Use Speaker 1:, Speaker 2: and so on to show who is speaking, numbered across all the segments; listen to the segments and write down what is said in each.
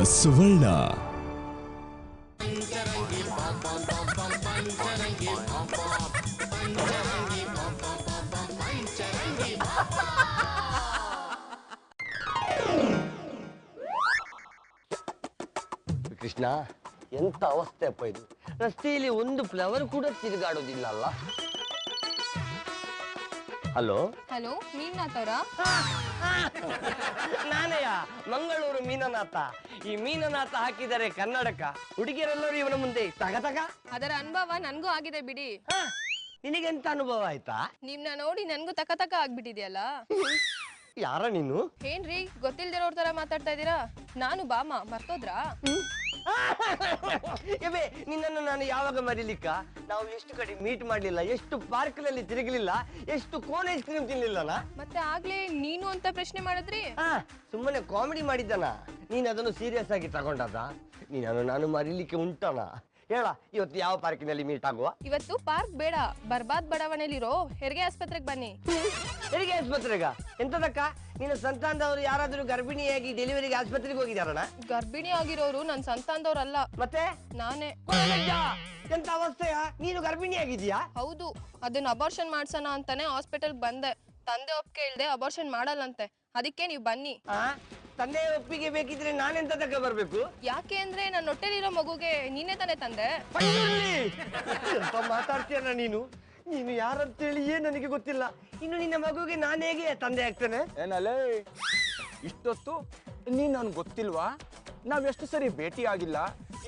Speaker 1: ಸುವರ್ಣ.
Speaker 2: ಕೃಷ್ಣ, ಎಂತ ಅವಸ್ಥೆ ಅಪ್ಪ ಇದು. ರಸ್ತೆಯಲ್ಲಿ ಒಂದು ಫ್ಲವರ್ ಕೂಡ ತಿರುಗಾಡೋದಿಲ್ಲ ಅಲ್ಲ. ಹಲೋ
Speaker 3: ಹಲೋ, ಮೀನಾಥ್ ಅವರ?
Speaker 2: ನಾನೆಯ ಮಂಗಳೂರು ಮೀನನಾಥ. ಈ ಮೀನನಾಥ ಹಾಕಿದರೆ ಕನ್ನಡಕ, ಹುಡುಗಿಯರೆಲ್ಲರೂ ಇವನ ಮುಂದೆ ತಗ ತಗ.
Speaker 3: ಅದರ ಅನುಭವ ನನ್ಗೂ ಆಗಿದೆ ಬಿಡಿ.
Speaker 2: ನಿನಗೆಂತ ಅನುಭವ ಆಯ್ತಾ?
Speaker 3: ನಿಮ್ನ ನೋಡಿ ನನ್ಗೂ ತಕ ತಕ ಆಗ್ಬಿಟ್ಟಿದ್ಯಲ್ಲ.
Speaker 2: ಯಾರ ನೀನು?
Speaker 3: ಏನ್ರಿ ಗೊತ್ತಿಲ್ದಿರೋರ್ ತರ ಮಾತಾಡ್ತಾ ಇದೀರಾ? ನಾನು ಬಾಮ, ಮರ್ತೋದ್ರಾ?
Speaker 2: ಇವೇ ನಿನ್ನನ್ನು ನಾನು ಯಾವಾಗ ಮರಿಲಿಕ್ಕ? ನಾವು ಎಷ್ಟು ಕಡೆ ಮೀಟ್ ಮಾಡ್ಲಿಲ್ಲ, ಎಷ್ಟು ಪಾರ್ಕ್ ನಲ್ಲಿ ತಿರುಗಲಿಲ್ಲ, ಎಷ್ಟು ಕೋನ್ ಐಸ್ ಕ್ರೀಮ್ ತಿನ್ಲಿಲ್ಲನಾ?
Speaker 3: ಮತ್ತೆ ಆಗ್ಲೇ ನೀನು ಅಂತ ಪ್ರಶ್ನೆ ಮಾಡಿದ್ರಿ.
Speaker 2: ಸುಮ್ಮನೆ ಕಾಮಿಡಿ ಮಾಡಿದ್ದಾನ. ನೀನ್ ಅದನ್ನು ಸೀರಿಯಸ್ ಆಗಿ ತಗೊಂಡದ? ನೀನನ್ನು ನಾನು ಮರಿಲಿಕ್ಕೆ ಉಂಟನ? ಹೇಳ, ಇವತ್ತು ಯಾವ ಪಾರ್ಕಿನಲ್ಲಿ ಮೀಟ್ ಆಗುವ?
Speaker 3: ಇವತ್ತು ಪಾರ್ಕ್ ಬೇಡ, ಬರ್ಬಾದ್ ಬಡಾವಣೆಯಲ್ಲಿರೋ ಹೆರಿಗೆ ಆಸ್ಪತ್ರೆಗೆ ಬನ್ನಿ.
Speaker 2: ಹೆರಿಗೆ ಆಸ್ಪತ್ರೆಗ? ಎಂತದಕ್ಕ? ನಿನ್ನ ಸಂತಾನದವರು ಯಾರಾದ್ರೂ ಗರ್ಭಿಣಿಯಾಗಿ ಡೆಲಿವರಿಗೆ ಆಸ್ಪತ್ರೆಗೆ ಹೋಗಿದಾರಣ?
Speaker 3: ಗರ್ಭಿಣಿ ಆಗಿರೋರು ನನ್ ಸಂತಾನದವ್ರಲ್ಲ,
Speaker 2: ಮತ್ತೆ
Speaker 3: ನಾನೇ.
Speaker 2: ಎಂತ ಅವಸ್ಥೆಯ? ನೀನು ಗರ್ಭಿಣಿಯಾಗಿದ್ಯಾ?
Speaker 3: ಹೌದು, ಅದನ್ನ ಅಬಾರ್ಷನ್ ಮಾಡ್ಸೋಣ ಅಂತಾನೆ ಹಾಸ್ಪಿಟಲ್ ಬಂದೆ. ತಂದೆ ಒಪ್ಪಿಗೆ ಇಲ್ದೆ ಅಬಾರ್ಷನ್ ಮಾಡಲ್ಲಂತೆ, ಅದಕ್ಕೆ ನೀವು ಬನ್ನಿ.
Speaker 2: ತಂದೆ ಒಪ್ಪಿಗೆ ಬೇಕಿದ್ರೆ ನಾನೆಂತದಕ್ಕ ಬರ್ಬೇಕು?
Speaker 3: ಯಾಕೆ ಅಂದ್ರೆ ನನ್ನ ಹೊಟ್ಟೆಲಿರೋ ಮಗುಗೆ ನೀನೇ ತಾನೇ ತಂದೆ.
Speaker 2: ಎಂತ ಮಾತಾಡ್ತೀಯಣ್ಣ ನೀನು? ನೀನು ಯಾರಂತೇಳಿಯೇ ನನಗೆ ಗೊತ್ತಿಲ್ಲ. ಇನ್ನು ನಿನ್ನ ಮಗುಗೆ ನಾನು ಹೇಗೆ ತಂದೆ ಆಗ್ತೇನೆ?
Speaker 4: ಏನಲ್ಲೇ ಇಷ್ಟೊತ್ತು ನೀನ್ ನನ್ಗೆ ಗೊತ್ತಿಲ್ವಾ? ನಾವ್ ಎಷ್ಟು ಸರಿ ಭೇಟಿ ಆಗಿಲ್ಲ,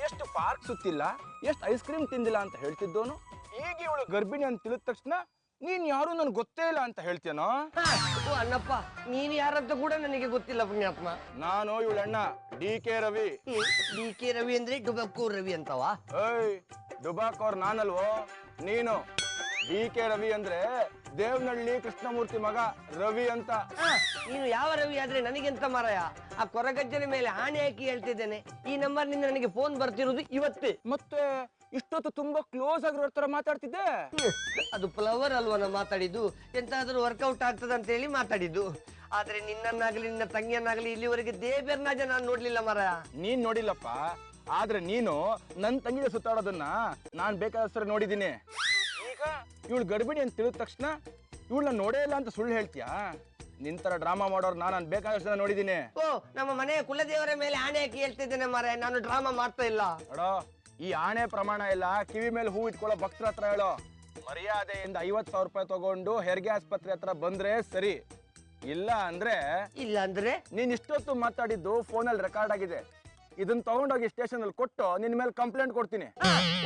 Speaker 4: ಎಷ್ಟು ಪಾರ್ಕ್ ಸುತ್ತಿಲ್ಲ, ಎಷ್ಟು ಐಸ್ ಕ್ರೀಮ್ ತಿಂದಿಲ್ಲ ಅಂತ ಹೇಳ್ತಿದ್ದೋನು. ಈಗ ಇವಳು ಗರ್ಭಿಣಿ ಅಂತ ತಿಳಿದ ತಕ್ಷಣ ನೀನ್ ಯಾರು ನನ್ಗೆ ಗೊತ್ತೇ ಇಲ್ಲ ಅಂತ ಹೇಳ್ತೇನೋ?
Speaker 2: ಅಣ್ಣಪ್ಪ, ನೀನು ಯಾರಂತ ಕೂಡ ನನಗೆ ಗೊತ್ತಿಲ್ಲ ಪುಣ್ಯಾತ್ಮ.
Speaker 4: ನಾನು ಇವಳಣ್ಣ DK ರವಿ.
Speaker 2: DK ರವಿ ಅಂದ್ರೆ ಡುಬಕ್ಕೂ ರವಿ ಅಂತವಾ?
Speaker 4: ಏಯ್, ಡುಬಾಕೋರ್ ನಾನಲ್ವೋ, ನೀನು. DK ರವಿ ಅಂದ್ರೆ ದೇವನಹಳ್ಳಿ ಕೃಷ್ಣಮೂರ್ತಿ ಮಗ ರವಿ ಅಂತ.
Speaker 2: ನೀನು ಯಾವ ರವಿ ಆದ್ರೆ ನನಗೆಂತ ಮಾರಾಯ? ಆ ಕೊರಗಜ್ಜನ ಮೇಲೆ ಆಣೆ ಹಾಕಿ ಹೇಳ್ತಿದ್ದೇನೆ, ಈ ನಂಬರ್ ನಿಂದ ನನಗೆ ಫೋನ್ ಬರ್ತಿರೋದು ಇವತ್ತೇ.
Speaker 4: ಮತ್ತೆ ಇಷ್ಟೊತ್ತು ತುಂಬಾ ಕ್ಲೋಸ್ ಆಗಿರೋ ತರ ಮಾತಾಡ್ತಿದ್ದೆ.
Speaker 2: ಅದು ಫ್ಲವರ್ ಅಲ್ವನ ಮಾತಾಡಿದ್ದು? ಎಂತಾದ್ರೂ ವರ್ಕೌಟ್ ಆಗ್ತದ ಅಂತ ಹೇಳಿ ಮಾತಾಡಿದ್ದು. ಆದ್ರೆ ನಿನ್ನನ್ನಾಗ್ಲಿ ನಿನ್ನ ತಂಗಿಯನ್ನಾಗ್ಲಿ ಇಲ್ಲಿವರೆಗೆ ದೇಬೇರ್ನಾಜ ನಾನು ನೋಡ್ಲಿಲ್ಲ ಮಾರಾಯ.
Speaker 4: ನೀನ್ ನೋಡಿಲ್ಲಪ್ಪ, ಆದ್ರೆ ನೀನು ನನ್ ತಂಗಿಗೆ ಸುತ್ತಾಡೋದನ್ನ ನಾನ್ ಬೇಕಾದಷ್ಟು ನೋಡಿದೀನಿ. ಈಗ ಇವಳು ಗರ್ಭಿಣಿ ಅಂತ ತಿಳಿದ ತಕ್ಷಣ ಇವಳನ್ನ ನೋಡೇ ಇಲ್ಲ ಅಂತ ಸುಳ್ಳು ಹೇಳ್ತೀಯಾ? ನಿಂತರ ಡ್ರಾಮಾ ಮಾಡೋರು ನಾನು ಬೇಕಾದಷ್ಟು ಜನ ನೋಡಿದೀನಿ.
Speaker 2: ಓ, ನಮ್ಮ ಮನೆಯ ಕುಲದೇವರ ಮೇಲೆ ಆಣೆ ಹಾಕಿ ಹೇಳ್ತಿದ್ದೇನೆ ಮಾರಾಯ, ನಾನು ಡ್ರಾಮಾ ಮಾಡ್ತಾ ಇಲ್ಲ.
Speaker 4: ನೋಡೋ, ಈ ಆಣೆ ಪ್ರಮಾಣ ಎಲ್ಲ ಕಿವಿ ಮೇಲೆ ಹೂ ಇಟ್ಕೊಳ್ಳೋ ಭಕ್ತರ ಹತ್ರ ಹೇಳೋ. ಮರ್ಯಾದೆಯಿಂದ 50,000 ರೂಪಾಯಿ ತಗೊಂಡು ಹೆರಿಗೆ ಆಸ್ಪತ್ರೆ ಹತ್ರ ಬಂದ್ರೆ ಸರಿ. ಇಲ್ಲ ಅಂದ್ರೆ ನೀನ್ ಇಷ್ಟೊತ್ತು ಮಾತಾಡಿದ್ದು ಫೋನಲ್ಲಿ ರೆಕಾರ್ಡ್ ಆಗಿದೆ. ಇದನ್ನ ತಗೊಂಡೋಗಿ ಸ್ಟೇಷನ್ ಅಲ್ಲಿ ಕೊಟ್ಟು ನಿನ್ ಮೇಲೆ ಕಂಪ್ಲೇಂಟ್ ಕೊಡ್ತೀನಿ.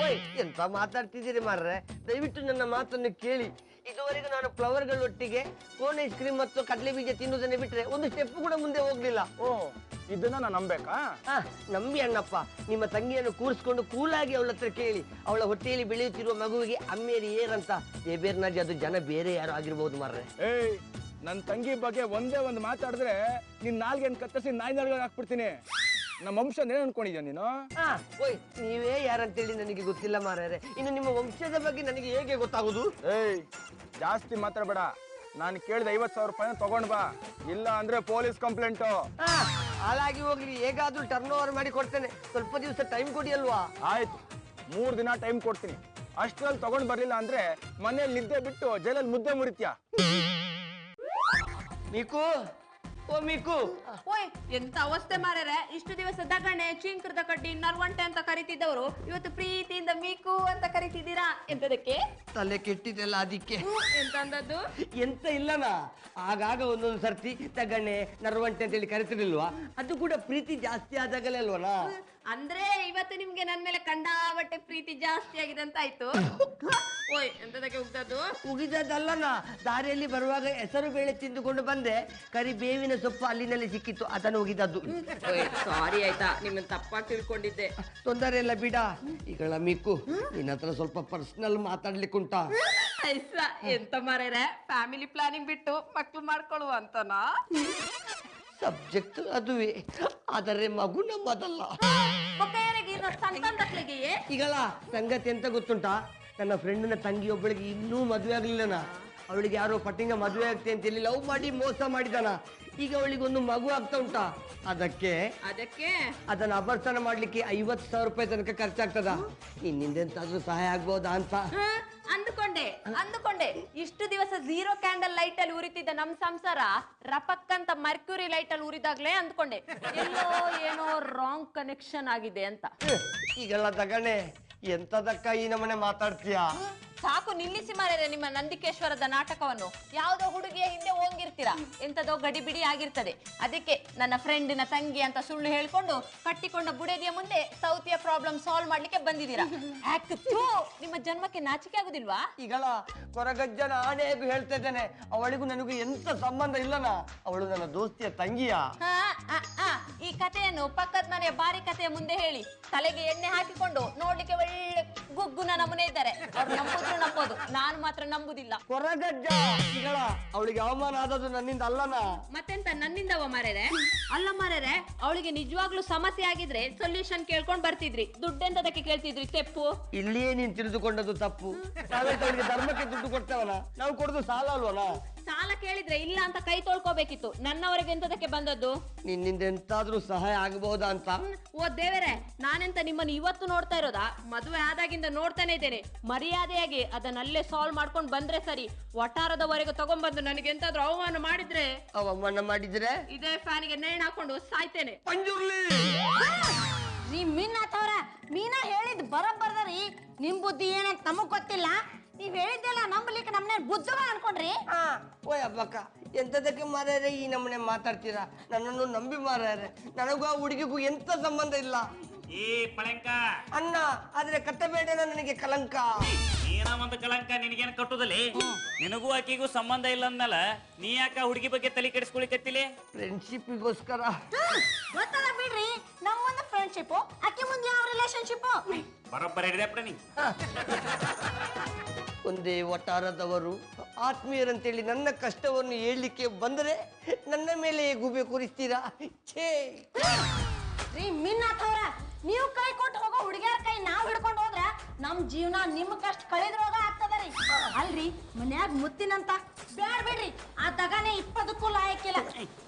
Speaker 2: ಓಯ್, ಎಂತ ಮಾತಾಡ್ತಿದ್ದೀರಿ ಮಾರ್ರೆ? ದಯವಿಟ್ಟು ನನ್ನ ಮಾತನ್ನು ಕೇಳಿ. ಇದುವರೆಗೂ ನಾನು ಫ್ಲವರ್ಗಳೊಟ್ಟಿಗೆ ಕೋನ್ ಐಸ್ ಕ್ರೀಮ್ ಮತ್ತು ಕಡಲೆ ಬೀಜ ತಿನ್ನುವುದನ್ನೇ ಬಿಟ್ರೆ ಒಂದು ಸ್ಟೆಪ್ ಕೂಡ ಮುಂದೆ ಹೋಗ್ಲಿಲ್ಲ.
Speaker 4: ಓ, ಇದನ್ನ ನಾನು ನಂಬೇಕಾ?
Speaker 2: ನಂಬಿ ಅಣ್ಣಪ್ಪ. ನಿಮ್ಮ ತಂಗಿಯನ್ನು ಕೂರಿಸ್ಕೊಂಡು ಕೂಲಾಗಿ ಅವಳ ಹತ್ರ ಕೇಳಿ. ಅವಳ ಹೊಟ್ಟೆಯಲ್ಲಿ ಬೆಳೆಯುತ್ತಿರುವ ಮಗುವಿಗೆ ಅಮ್ಮೇರಿ ಏರಂತ ಬೇರ್ನಾಜಿ, ಅದು ಜನ ಬೇರೆ ಯಾರು ಆಗಿರ್ಬೋದು ಮಾರ್ರೆ.
Speaker 4: ಏಯ್, ನನ್ ತಂಗಿ ಬಗ್ಗೆ ಒಂದೇ ಒಂದು ಮಾತಾಡಿದ್ರೆ ನಿನ್ ನಾಲ್ಗೆನ್ ಕತ್ತರಿಸಿ ನಾಯಿ ನಾಲ್ಗೆ ಹಾಕ್ಬಿಡ್ತೀನಿ. ನಮ್ಮ ವಂಶ ಏನ್ ಅನ್ಕೊಂಡಿದ್ಯಾ ನೀನು?
Speaker 2: ಓಯ್, ನೀವೇ ಯಾರಂತೇಳಿ ನನಗೆ ಗೊತ್ತಿಲ್ಲ ಮಾರ್ರೆ. ಇನ್ನು ನಿಮ್ಮ ವಂಶದ ಬಗ್ಗೆ ನನಗೆ ಹೇಗೆ ಗೊತ್ತಾಗುದು?
Speaker 4: ಏಯ್, ಜಾಸ್ತಿ ಮಾತಾಡಬೇಡ. ನಾನು ಕೇಳಿದ 50,000 ರೂಪಾಯಿನ ತಗೊಂಡ್ ಬಾ, ಇಲ್ಲ ಅಂದ್ರೆ ಪೊಲೀಸ್ ಕಂಪ್ಲೇಂಟು.
Speaker 2: ಹಾಳಾಗಿ ಹೋಗ್ಲಿ, ಹೇಗಾದ್ರೂ ಟರ್ನ್ ಓವರ್ ಮಾಡಿ ಕೊಡ್ತೇನೆ. ಸ್ವಲ್ಪ ದಿವಸ ಟೈಮ್ ಕೊಡಿ ಅಲ್ವಾ?
Speaker 4: ಆಯ್ತು, 3 ದಿನ ಟೈಮ್ ಕೊಡ್ತೀನಿ. ಅಷ್ಟ್ರಲ್ಲಿ ತಗೊಂಡ್ ಬರ್ಲಿಲ್ಲ ಅಂದ್ರೆ ಮನೇಲಿ ನಿದ್ದೆ ಬಿಟ್ಟು ಜೈಲಲ್ಲಿ ಮುದ್ದೆ ಮುರಿತ್ಯಾ.
Speaker 2: ಮೀಕು, ಓ ಮೀಕು.
Speaker 5: ಓಯ್, ಎಂತ ಅವಸ್ಥೆ ಮಾರ್ರೆ! ಇಷ್ಟು ದಿವಸ ದಗಣೆ, ಚಿಂಕೃತ ಕಡ್ಡಿ, ನರ್ವಂಟೆ ಅಂತ ಕರಿತಿದ್ದವರು ಇವತ್ತು ಪ್ರೀತಿಯಿಂದ ಮೀಕು ಅಂತ ಕರಿತಿದ್ದೀರಾ. ಎಂತದಕ್ಕೆ?
Speaker 2: ತಲೆ ಕೆಟ್ಟಿದೆಲ್ಲ ಅದಕ್ಕೆ.
Speaker 5: ಎಂತ ಅಂದದ್ದು?
Speaker 2: ಎಂತ ಇಲ್ಲನಾ, ಆಗಾಗ ಒಂದೊಂದು ಸರ್ತಿ ತಗಣೆ ನರ್ವಂಟೆ ಅಂತೇಳಿ ಕರಿತಿರ್ಲಿಲ್ವಾ? ಅದು ಕೂಡ ಪ್ರೀತಿ ಜಾಸ್ತಿ ಆದಾಗಲೇ ಅಲ್ವನಾ?
Speaker 5: ಅಂದ್ರೆ ಇವತ್ತು ನಿಮ್ಗೆ ನನ್ ಮೇಲೆ ಕಂಡಾಬಟ್ಟೆ ಪ್ರೀತಿ ಜಾಸ್ತಿ ಆಗಿದೆ ಅಂತ ಆಯ್ತು. ಓಯ್, ಎಂತದಕ್ಕೆ ಉಗ್ದದ್ದು?
Speaker 2: ಉಗಿದದ್ದಲ್ಲನಾ, ದಾರಿಯಲ್ಲಿ ಬರುವಾಗ ಹೆಸರು ಬೇಳೆ ತಿಂದುಕೊಂಡು ಬಂದೆ, ಕರಿ ಬೇವಿನ ಸೊಪ್ಪು ಅಲ್ಲಿನಲ್ಲಿ ಸಿಕ್ಕಿತ್ತು, ಅದನ್ನು ಉಗಿದದ್ದು.
Speaker 5: ಸಾರಿ ಆಯ್ತಾ, ನಿಮ್ಮನ್ನ ತಪ್ಪಾಗಿ ತಿಳ್ಕೊಂಡಿದ್ದೆ.
Speaker 2: ತೊಂದರೆ ಇಲ್ಲ ಬಿಡ. ಈಗಳ ಮೀಕು, ನಿನ್ನ ಹತ್ರ ಸ್ವಲ್ಪ ಪರ್ಸನಲ್ ಮಾತಾಡ್ಲಿಕ್ಕುಂಟಾ?
Speaker 5: ಎಂತ ಮಾರ್ರೆ, ಫ್ಯಾಮಿಲಿ ಪ್ಲಾನಿಂಗ್ ಬಿಟ್ಟು ಮಕ್ಳು ಮಾಡ್ಕೊಳ್ಳುವ ಅಂತನಾ?
Speaker 2: ಸಬ್ಜೆಕ್ಟ್ ಅದುವೇ, ಆದರೆ ಮಗು ನಮ್ಮದಲ್ಲ. ಈಗಳ ಸಂಗತಿ ಎಂತ ಗೊತ್ತುಂಟಾ? ನನ್ನ ಫ್ರೆಂಡ್ನ ತಂಗಿ ಒಬ್ಬಳಿಗೆ ಇನ್ನೂ ಮದುವೆ ಆಗ್ಲಿಲ್ಲನ. ಅವಳಿಗೆ ಯಾರೋ ಪಟ್ಟಿಂಗ ಮದುವೆ ಆಗ್ತೆ ಅಂತ ಹೇಳಿ ಲವ್ ಮಾಡಿ ಮೋಸ ಮಾಡಿದಾನ. ಈಗ ಅವಳಿಗೊಂದು ಮಗು ಆಗ್ತಾ ಉಂಟಾ, ಅದಕ್ಕೆ ಅದನ್ನ ಅಪರ್ಸನ ಮಾಡ್ಲಿಕ್ಕೆ 50,000 ರೂಪಾಯಿ ತನಕ ಖರ್ಚಾಗ್ತದ. ನಿನ್ನಿಂದೆಂತಾದ್ರೂ ಸಹಾಯ ಆಗ್ಬೋದಾ ಅಂತ
Speaker 5: ಅಂದುಕೊಂಡೆ ಇಷ್ಟು ದಿವಸ 0 ಕ್ಯಾಂಡಲ್ ಲೈಟ್ ಅಲ್ಲಿ ಉರಿತಿದ್ದ ನಮ್ ಸಂಸಾರ ರಪಕ್ ಅಂತ ಮರ್ಕ್ಯೂರಿ ಲೈಟ್ ಅಲ್ಲಿ ಉರಿದಾಗ್ಲೇ ಅಂದ್ಕೊಂಡೆ ಎಲ್ಲೋ ಏನೋ ರಾಂಗ್ ಕನೆಕ್ಷನ್ ಆಗಿದೆ ಅಂತ.
Speaker 2: ಈಗೆಲ್ಲ ತಗಣೆ ಎಂತದಕ್ಕ ಈ ನಮ್ಮನೆ ಮಾತಾಡ್ತೀಯಾ?
Speaker 5: ಸಾಕು ನಿಲ್ಲಿಸಿ ಮಾರ್ರೆ ನಿಮ್ಮ ನಂದಿಕೇಶ್ವರದ ನಾಟಕವನ್ನು. ಯಾವ್ದೋ ಹುಡುಗಿಯ ಹಿಂದೆ ಹೋಗಿರ್ತೀರಾ, ಎಂತದೋ ಗಡಿಬಿಡಿ ಆಗಿರ್ತದೆ. ಅದಕ್ಕೆ ನನ್ನ ಫ್ರೆಂಡಿನ ತಂಗಿ ಅಂತ ಸುಳ್ಳು ಹೇಳ್ಕೊಂಡು ಕಟ್ಟಿಕೊಂಡ ಬುಡದಿಯ ಮುಂದೆ ಸೌತಿಯ ಪ್ರಾಬ್ಲಮ್ ಸಾಲ್ವ್ ಮಾಡ್ಲಿಕ್ಕೆ ಬಂದಿದ್ದೀರಾ. ನಿಮ್ಮ ಜನ್ಮಕ್ಕೆ ನಾಚಿಕೆ ಆಗುದಿಲ್ವಾ?
Speaker 2: ಈಗಳ ಕೊರಗಜ್ಜನ ಆಣೆಗೂ ಹೇಳ್ತಾ ಇದ್ದೇನೆ, ಅವಳಿಗೂ ನನಗೂ ಎಂತ ಸಂಬಂಧ ಇಲ್ಲನ. ಅವಳು ನನ್ನ ದೋಸ್ತಿಯ ತಂಗಿಯ.
Speaker 5: ಈ ಕಥೆಯನ್ನು ಪಕ್ಕದ ಮನೆಯ ಬಾರಿ ಕಥೆಯ ಮುಂದೆ ಹೇಳಿ ತಲೆಗೆ ಎಣ್ಣೆ ಹಾಕಿಕೊಂಡು ನೋಡ್ಲಿಕ್ಕೆ ಒಳ್ಳೆ ಗುಗ್ಗುನ ನಮೂನೆ ಇದ್ದಾರೆ. ಅವ್ರು ನಂಬೋದು, ನಾನು ಮಾತ್ರ ನಂಬುದಿಲ್ಲ.
Speaker 2: ಕೊರಗಜ್ಜ ಈಗಳ ಅವಳಿಗೆ ಅವಮಾನ ಆದದ್ದು ನನ್ನಿಂದ ಅಲ್ಲನ.
Speaker 5: ಮತ್ತೆಂತ ನನ್ನಿಂದವ ಮಾರೇರೆ? ಅಲ್ಲ ಮಾರೇರೆ, ಅವಳಿಗೆ ನಿಜವಾಗ್ಲೂ ಸಮಸ್ಯೆ ಆಗಿದ್ರೆ ಸೊಲ್ಯೂಷನ್ ಕೇಳ್ಕೊಂಡ್ ಬರ್ತಿದ್ರಿ, ದುಡ್ಡೆಂತದಕ್ಕೆ ಕೇಳ್ತಿದ್ರಿ ತೆಪ್ಪು?
Speaker 2: ಇಲ್ಲಿಯೇ ನೀನ್ ತಿಳಿದುಕೊಂಡದ್ದು ತಪ್ಪು. ನಾವೇ ಅವಳಿಗೆ ಧರ್ಮಕ್ಕೆ ದುಡ್ಡು ಕೊಡ್ತೇವನ, ನಾವು ಕೊಡುದು ಸಾಲ ಅಲ್ವನ?
Speaker 5: ಸಾಲ ಕೇಳಿದ್ರೆ ಇಲ್ಲ ಅಂತ ಕೈ ತೊಳ್ಕೋಬೇಕಿತ್ತು. ನನ್ನವರೆಗೆ ಎಂತದಕ್ಕೆ ಬಂದದ್ದು?
Speaker 2: ನಿನ್ನಿಂದ ಎಂತಾದ್ರೂ ಸಹಾಯ ಆಗಬಹುದಾ ಅಂತ.
Speaker 5: ಓ ದೇವರೇ, ನಾನೆಂತ ನಿಮ್ಮನ್ನು ಇವತ್ತು ನೋಡ್ತಾ ಇರೋದಾ? ಮದುವೆ ಆದಾಗಿಂದ ನೋಡ್ತಾನೆ ಇದ್ದೇನೆ. ಮರ್ಯಾದೆಯಾಗಿ ಅದನ್ನಲ್ಲೇ ಸಾಲ್ವ್ ಮಾಡ್ಕೊಂಡು ಬಂದ್ರೆ ಸರಿ. ವಟಾರದವರೆಗೆ ತಗೊಂಡ್ಬಂದು ನನಗೆ ಎಂತಾದ್ರೂ ಅವಮಾನ ಮಾಡಿದ್ರೆ ಇದೇ ಫ್ಯಾನಿಗೆ ನೇಣು ಹಾಕೊಂಡು ಸಾಯ್ತೇನೆ.
Speaker 1: ರೀ ಮೀನಾಥವ್ರ, ಮೀನಾ ಹೇಳಿದ್ ಬರಬ್ಬರ್ದರಿ. ನಿಮ್ ಬುದ್ಧಿ ಏನಂತ ನಮಗ್ ಗೊತ್ತಿಲ್ಲ. ನೀವ್ ಹೇಳಿದ್ದೆಲ್ಲ ನಂಬಲಿಕ್ಕೆ ನಮ್ನೆ ಬುದ್ಧವ ಅನ್ಕೊಂಡ್ರಿ.
Speaker 2: ಓಯ್ ಹಬ್ಬಕ್ಕ, ಎಂತದಕ್ಕೆ ಮಾರ್ಯಾರೆ ಈ ನಮ್ಮನೆ ಮಾತಾಡ್ತೀರಾ? ನನ್ನನ್ನು ನಂಬಿ ಮಾರ್ಯಾರೆ. ನನಗೂ ಆ ಹುಡುಗಿಗೂ ಎಂತ ಸಂಬಂಧ ಇಲ್ಲ.
Speaker 6: ಏ ಪಳಂಕ
Speaker 2: ಅಣ್ಣ, ಆದ್ರೆ ಕಟ್ಟಬೇಡ ನನಗೆ ಕಲಂಕ.
Speaker 6: ಏನ ಒಂದು ಕಳಂಕ ನಿನಗೇನ ಕಟ್ಟುದಲ್ಲಿ? ನಿನಗೂ ಆಕಿಗೂ ಸಂಬಂಧ ಇಲ್ಲ ಅಂದಲ್ಲ, ನೀ ಯಾಕ ಹುಡುಗಿ ಬಗ್ಗೆ ತಲೆ ಕೆಡಿಸ್ಕೊಳಿಕತ್ತಿಲಿ?
Speaker 2: ಫ್ರೆಂಡ್ಶಿಪ್ಗೋಸ್ಕರ.
Speaker 1: ಗೊತ್ತಲ್ಲ ಬಿಡ್ರಿ, ನಮ್ ಮುಂದೆ ಫ್ರೆಂಡ್ಶಿಪ್, ಅಕ್ಕಿ ಮುಂದೆ ಯಾವ ರಿಲೇಶನ್ಶಿಪ್?
Speaker 6: ಬರೋಬ್ಬರ ಹಿಡಿದಪ್ಪ ನೀ.
Speaker 2: ಒಂದೇ ವಟಾರದವರು ಆತ್ಮೀಯರಂತೇಳಿ ನನ್ನ ಕಷ್ಟವನ್ನು ಹೇಳಲಿಕ್ಕೆ ಬಂದರೆ ನನ್ನ ಮೇಲೆ ಗುಬೆ ಕೂರಿಸ್ತೀರಾ? ಛೇ
Speaker 1: ರೀ ಮೀನಾಥವ್ರ, ನೀವು ಕೈ ಕೊಟ್ಟು ಹೋಗೋ ಹುಡುಗಿಯರ ಕೈ ನಾವ್ ಹಿಡ್ಕೊಂಡು ಹೋದ್ರ ನಮ್ ಜೀವನ ನಿಮ್ ಕಷ್ಟ ಕಳೆದ್ರೋಗ ಆಗ್ತದರಿ. ಅಲ್ರಿ ಮನ್ಯಾಗ ಮುತ್ತಿನಂತ ಬ್ಯಾಡ ಬಿಡ್ರಿ, ಆ ತಗಾನೆ 20ಕ್ಕೂ ಲಾಯಕ್ಕಿಲ್ಲ.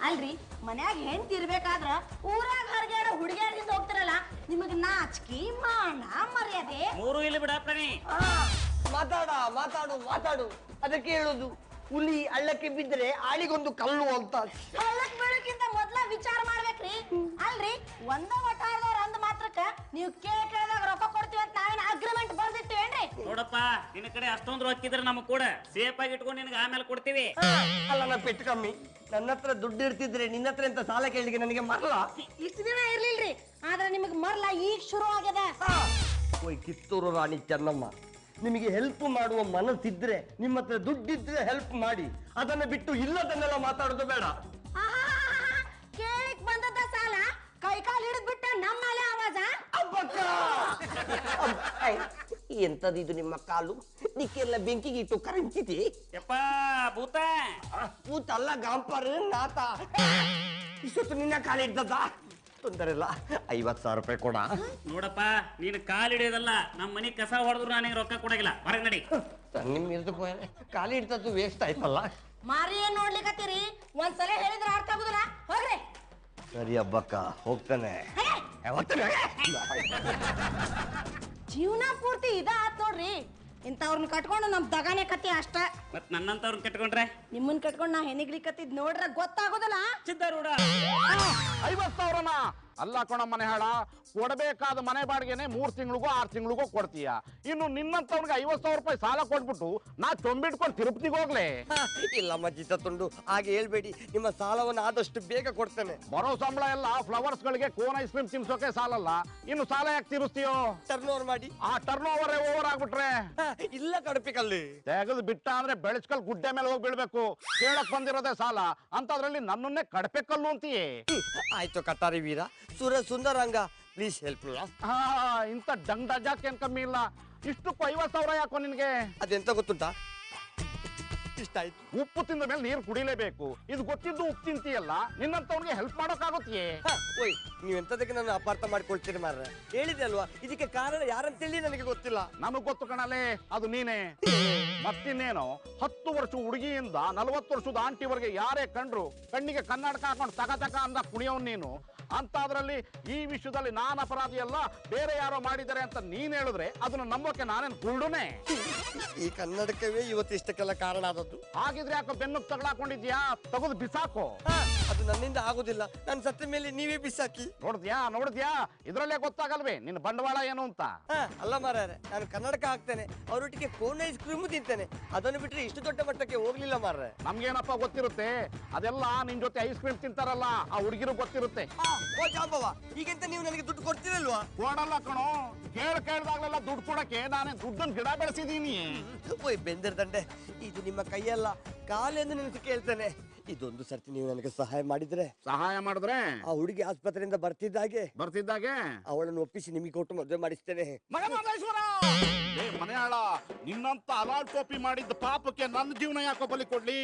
Speaker 1: ಅಲ್ರಿ ಮನ್ಯಾಗ ಹೆಂಡ್ತಿ ಇರ್ಬೇಕಾದ್ರ ಊರಾಗ ಹರಗಾಡೋ ಹುಡುಗಿಯರಿಂದ ಹೋಗ್ತಿರಲ್ಲ, ನಿಮಗ್ ನಾಚಿಕೆ ಮಾನ ಮರ್ಯಾದೆ
Speaker 6: ಮೂರು ಇಲ್ಲಿ ಬಿಡಪ್ಪ ನೀ.
Speaker 2: ಮಾತಾಡು ಅದಕ್ಕೆ ಹೇಳುದು, ಹುಲಿ ಹಳ್ಳಕ್ಕೆ ಬಿದ್ದರೆ ಆಳಿಗೊಂದು ಕಲ್ಲು ಅಂತ.
Speaker 1: ಹಳ್ಳಕ್ ಬೀಳಕ್ಕಿಂತ ಮೊದ್ಲ ವಿಚಾರ ಮಾಡ್ಬೇಕ್ರಿ. ಅಲ್ರಿ ಒಂದ ವಟಾರದವ್ರ ಅಂದ ಮಾತ್ರಕ್ಕ ನೀವು ಕೇಳಿದಾಗ ರೊಕ್ಕ ಕೊಡ್ತೀವಿ ಅಂತ ನಾವೇನ್ ಅಗ್ರಿಮೆಂಟ್ ಬರ್ದಿಟ್ಟಿವೇನ್ರಿ?
Speaker 6: ನೋಡಪ್ಪ, ನಿನ್ನ ಕಡೆ ಅಷ್ಟೊಂದು ರೊಕ್ಕಿದ್ರೆ ನಮಗ್ ಕೂಡ ಸೇಫ್ ಆಗಿ ಇಟ್ಕೊಂಡು ನಿನಗೆ ಆಮೇಲೆ ಕೊಡ್ತೀವಿ.
Speaker 2: ಅಲ್ಲ, ನಾ ಪೆಟ್ಟು ಕಮ್ಮಿ. ನನ್ನ ಹತ್ರ ದುಡ್ಡು ಇರ್ತಿದ್ರೆ ನಿನ್ನ ಹತ್ರ ಎಂತ ಸಾಲ ಕೇಳಲಿಕ್ಕೆ ನನಗೆ ಮರಲ?
Speaker 1: ಇಷ್ಟು ದಿನ ಇರ್ಲಿಲ್ರಿ, ಆದ್ರೆ ನಿಮಗ್ ಮರ್ಲ ಈಗ ಶುರು ಆಗ್ಯದ.
Speaker 2: ಓಯ್ ಕಿತ್ತೂರು ರಾಣಿ ಚೆನ್ನಮ್ಮ, ನಿಮಗೆ ಹೆಲ್ಪ್ ಮಾಡುವ ಮನಸ್ಸಿದ್ರೆ, ನಿಮ್ಮ ಹತ್ರ ದುಡ್ಡಿದ್ರೆ ಹೆಲ್ಪ್ ಮಾಡಿ. ಅದನ್ನ ಬಿಟ್ಟು ಇಲ್ಲದನ್ನೆಲ್ಲ ಮಾತಾಡೋದು ಬೇಡ.
Speaker 1: ಕೇಳಿಕ್ ಬಂದದ ಸಾಲ ಕೈ ಕಾಲು ಹಿಡಿದ್ ಬಿಟ್ಟ ನಮ್ಮ ಮೇಲೆ ಆವಾಜ.
Speaker 2: ಎಂತದ್ದು ಇದು ನಿಮ್ಮ ಕಾಲು? ನಿಕ್ಕೆಲ್ಲ ಬೆಂಕಿಗೆ ಇಟ್ಟು ಕರಂಚಿತಿ.
Speaker 6: ಯಪ್ಪ ಭೂತ
Speaker 2: ಭೂತ ಅಲ್ಲ, ಗಾಂಪರ್ ನಾತ. ಇಷ್ಟೊತ್ತು ನಿನ್ನ ಕಾಲ ಇಡ್ತದ? ತೊಂದರೆ ಇಲ್ಲ, 50,000 ರೂಪಾಯಿ ಕೊಡ.
Speaker 6: ನೋಡಪ್ಪ, ನೀನು ಕಾಲಿಡಿಯೋದಲ್ಲ, ನಮ್ಮ ಮನೆ ಕಸ ಹೊಡೆದ್ರು ನನಗೆ ರೊಕ್ಕ ಕೊಡಗಿಲ್ಲ. ಹೊರಗೆ ನಡಿ.
Speaker 2: ನಿಮ್ ಇರ್ದು ಕಾಲಿ ಇಡ್ತದ್ದು ವೇಸ್ಟ್ ಆಯ್ತಲ್ಲ.
Speaker 1: ಮಾರಿ ಏನ್ ನೋಡ್ಲಿಕತ್ತೀರಿ? ಒಂದ್ಸಲ ಹೇಳಿದ್ರೆ ಅರ್ಥ ಆಗುದಿಲ್ಲ, ಹೋಗ್ರಿ.
Speaker 2: ಸರಿ ಹಬ್ಬಕ್ಕ, ಹೋಗ್ತಾನೆ.
Speaker 1: ಜೀವನ ಪೂರ್ತಿ ಇದ ಆತ್ ನೋಡ್ರಿ. ಇಂಥವ್ರನ್ನ ಕಟ್ಕೊಂಡು ನಮ್ ದಗಾನೆ ಕತ್ತಿ ಅಷ್ಟ.
Speaker 6: ಮತ್ ನನ್ನಂತವ್ರನ್ನ ಕಟ್ಕೊಂಡ್ರೆ?
Speaker 1: ನಿಮ್ಮನ್ ಕಟ್ಕೊಂಡು ನಾ ಹೆಣಿಗ್ಲಿ ಕತ್ತಿದ್ ನೋಡ್ರ ಗೊತ್ತಾಗೋದಿಲ್ಲ.
Speaker 6: ಸಿದ್ಧಾರೂಢ
Speaker 7: 50,000ನ ಅಲ್ಲ ಕೊಣ ಮನೆ ಹಾಳ, ಕೊಡಬೇಕಾದ ಮನೆ ಬಾಡಿಗೆನೆ 3 ತಿಂಗಳಿಗೋ 6 ತಿಂಗಳಿಗೋ ಕೊಡ್ತೀಯ. ಇನ್ನು ನಿನ್ನಂತವ್ರಿಗೆ 50,000 ರೂಪಾಯಿ ಸಾಲ ಕೊಟ್ಬಿಟ್ಟು ನಾ ಚೊಂಬಿಟ್ಕೊಂಡು ತಿರುಪತಿಗೆ ಹೋಗ್ಲೆ?
Speaker 2: ಇಲ್ಲ ಮಜ್ಜಿತ ತುಂಡು, ಹಾಗೆ ಹೇಳ್ಬೇಡಿ. ನಿಮ್ಮ ಸಾಲವನ್ನು ಆದಷ್ಟು ಬೇಗ ಕೊಡ್ತೇನೆ.
Speaker 7: ಬರೋ ಸಂಬಳ ಎಲ್ಲ ಫ್ಲವರ್ಸ್ ಗಳಿಗೆ ಕೋನ್ ಐಸ್ ಕ್ರೀಮ್ ತಿನ್ಸೋಕೆ ಸಾಲಲ್ಲ, ಇನ್ನು ಸಾಲ ಯಾಕೆ ತೀರಿಸ್ತೀಯೋ?
Speaker 2: ಟರ್ನ್ ಓವರ್ ಮಾಡಿ.
Speaker 7: ಆ ಟರ್ನ್ ಓವರ್ ಆಗ್ಬಿಟ್ರೆ
Speaker 2: ಇಲ್ಲ ಕಡಪಿಕಲ್ಲಿ
Speaker 7: ತೆಗೆದು ಬಿಟ್ಟ ಅಂದ್ರೆ ಬೆಳಸ್ಕಲ್ ಗುಡ್ಡೆ ಮೇಲೆ ಹೋಗಿ ಬೀಳ್ಬೇಕು. ಕೇಳಕ್ ಬಂದಿರೋದೇ ಸಾಲ ಅಂತದ್ರಲ್ಲಿ ನನ್ನನ್ನೇ ಕಡಪೆ ಕಲ್ಲು ಅಂತೀಯೇ?
Speaker 2: ಆಯ್ತು ಕಟಾರಿ ವೀರ, ಸುಂದರಂಗ, ಪ್ಲೀಸ್ ಹೆಲ್ಪ್ ಮೀ.
Speaker 7: ಇಂಥ ಡಂಗ್ ಡಜಾಕ್ ಏನ್ ಕಮ್ಮಿ ಇಲ್ಲ. ಇಷ್ಟಕ್ಕೂ 50,000 ಯಾಕೋ ನಿನ್ಗೆ?
Speaker 2: ಅದೆಂತ ಗೊತ್ತುಂಟಾ? ಇಷ್ಟ ಆಯ್ತು.
Speaker 7: ಉಪ್ಪು ತಿಂದ ಮೇಲೆ ನೀರು ಕುಡಿಲೇಬೇಕು. ಇದು ಗೊತ್ತಿದ್ದು ಉಪ್ಪು ತಿಂತೀಯಲ್ಲ, ನಿನ್ನಂತವನಿಗೆ ಹೆಲ್ಪ್ ಮಾಡೋಕ್ಕಾಗುತ್ತೆಯೇ?
Speaker 2: ಓಯ್, ನೀವು ಎಂತದಕ್ಕೆ ನಾನು ಅಪಾರ್ಥ ಮಾಡ್ಕೊಳ್ತೀರಿ ಮಾರ್ರೆ? ಹೇಳಿದೆ ಅಲ್ವಾ, ಇದಕ್ಕೆ ಕಾರಣ ಯಾರಂತೇಳಿ ನನಗೆ ಗೊತ್ತಿಲ್ಲ.
Speaker 7: ನಮಗ್ ಗೊತ್ತು ಕಣಲೆ, ಅದು ನೀನೇ. ಮತ್ತಿನ್ನೇನು, 10 ವರ್ಷ ಹುಡುಗಿಯಿಂದ 40 ವರ್ಷದ ಆಂಟಿವರೆಗೆ ಯಾರೇ ಕಂಡ್ರು ಕಣ್ಣಿಗೆ ಕನ್ನಡಕ ಹಾಕೊಂಡು ತಕ ಅಂದ ಕುಣಿಯೋನ್ ನೀನು. ಅಂತಾದ್ರಲ್ಲಿ ಈ ವಿಷಯದಲ್ಲಿ ನಾನ್ ಅಪರಾಧಿ ಅಲ್ಲ, ಬೇರೆ ಯಾರೋ ಮಾಡಿದ್ದಾರೆ ಅಂತ ನೀನ್ ಹೇಳಿದ್ರೆ ಅದನ್ನ ನಂಬೋಕೆ ನಾನೇನು ಕುರುಡುನೆ?
Speaker 2: ಈ ಕನ್ನಡಕವೇ ಇವತ್ತು ಇಷ್ಟಕ್ಕೆಲ್ಲ ಕಾರಣ ಆದದ್ದು.
Speaker 7: ಹಾಗಿದ್ರೆ ಯಾಕೋ ಬೆನ್ನುಗ್ ತಗೊಳಾಕೊಂಡಿದ್ಯಾ? ತಗೋದು ಬಿಸಾಕೋ.
Speaker 2: ಅದು ನನ್ನಿಂದ ಆಗುದಿಲ್ಲ. ನಾನು ಸತ್ತ ಮೇಲೆ ನೀವೇ ಬಿಸಾಕಿ.
Speaker 7: ನೋಡಿದ್ಯಾ ಇದ್ರಲ್ಲೇ ಗೊತ್ತಾಗಲ್ವೇ ನಿನ್ನ ಬಂಡವಾಳ ಏನು ಅಂತ?
Speaker 2: ಅಲ್ಲ ಮಾರ್ರೆ, ನಾನು ಕನ್ನಡಕ ಹಾಕ್ತೇನೆ, ಅವರೊಟ್ಟಿಗೆ ಕೋನ್ ಐಸ್ ಕ್ರೀಮ್ ತಿಂತೇನೆ. ಅದನ್ನು ಬಿಟ್ರೆ ಇಷ್ಟು ದೊಡ್ಡ ಮಟ್ಟಕ್ಕೆ ಹೋಗ್ಲಿಲ್ಲ ಮಾರ್ರೆ.
Speaker 7: ನಮ್ಗೇನಪ್ಪ ಗೊತ್ತಿರುತ್ತೆ, ಅದೆಲ್ಲ ನಿನ್ ಜೊತೆ ಐಸ್ ಕ್ರೀಮ್ ತಿಂತಾರಲ್ಲ ಆ ಹುಡುಗಿರು ಗೊತ್ತಿರುತ್ತೆ.
Speaker 2: ಓ ಜಾಂಬವ, ಈಗೆಂತ ನೀವು ನನಗೆ ದುಡ್ಡು ಕೊಡ್ತೀರಲ್ವಾ?
Speaker 7: ಕೊಡಲ್ಲ ಕಣೋ, ಕೇಳ್ದಾಗ್ಲೆಲ್ಲ ದುಡ್ಡು ಕೊಡಕ್ಕೆ ನಾನೇ ದುಡ್ಡನ್ನು ಗಿಡ ಬೆಳೆಸಿದೀನಿ.
Speaker 2: ಓಯ್ ಬೆಂದಿರ್ದಂಡೆ, ಇದು ನಿಮ್ಮ ಕೈಯಲ್ಲ ಕಾಲೆಂದು ನೆನೆಸಿ ಕೇಳ್ತೇನೆ. ಇದೊಂದು ಸರ್ತಿ ನೀವು ನನಗೆ ಸಹಾಯ ಮಾಡಿದ್ರೆ ಆ ಹುಡುಗಿ ಆಸ್ಪತ್ರೆಯಿಂದ ಬರ್ತಿದ್ದಾಗೆ ಅವಳನ್ನು ಒಪ್ಪಿಸಿ ನಿಮಗೆ ಕೊಟ್ಟು ಮದುವೆ ಮಾಡಿಸ್ತೇನೆ.
Speaker 7: ಮನೆಯಾಳ, ನಿನ್ನಂತ ಅಲಾಲ್ ಟೋಪಿ ಮಾಡಿದ್ದ ಪಾಪಕ್ಕೆ ನನ್ನ ಜೀವನ ಯಾಕೋ ಬಲಿ ಕೊಡ್ಲಿ?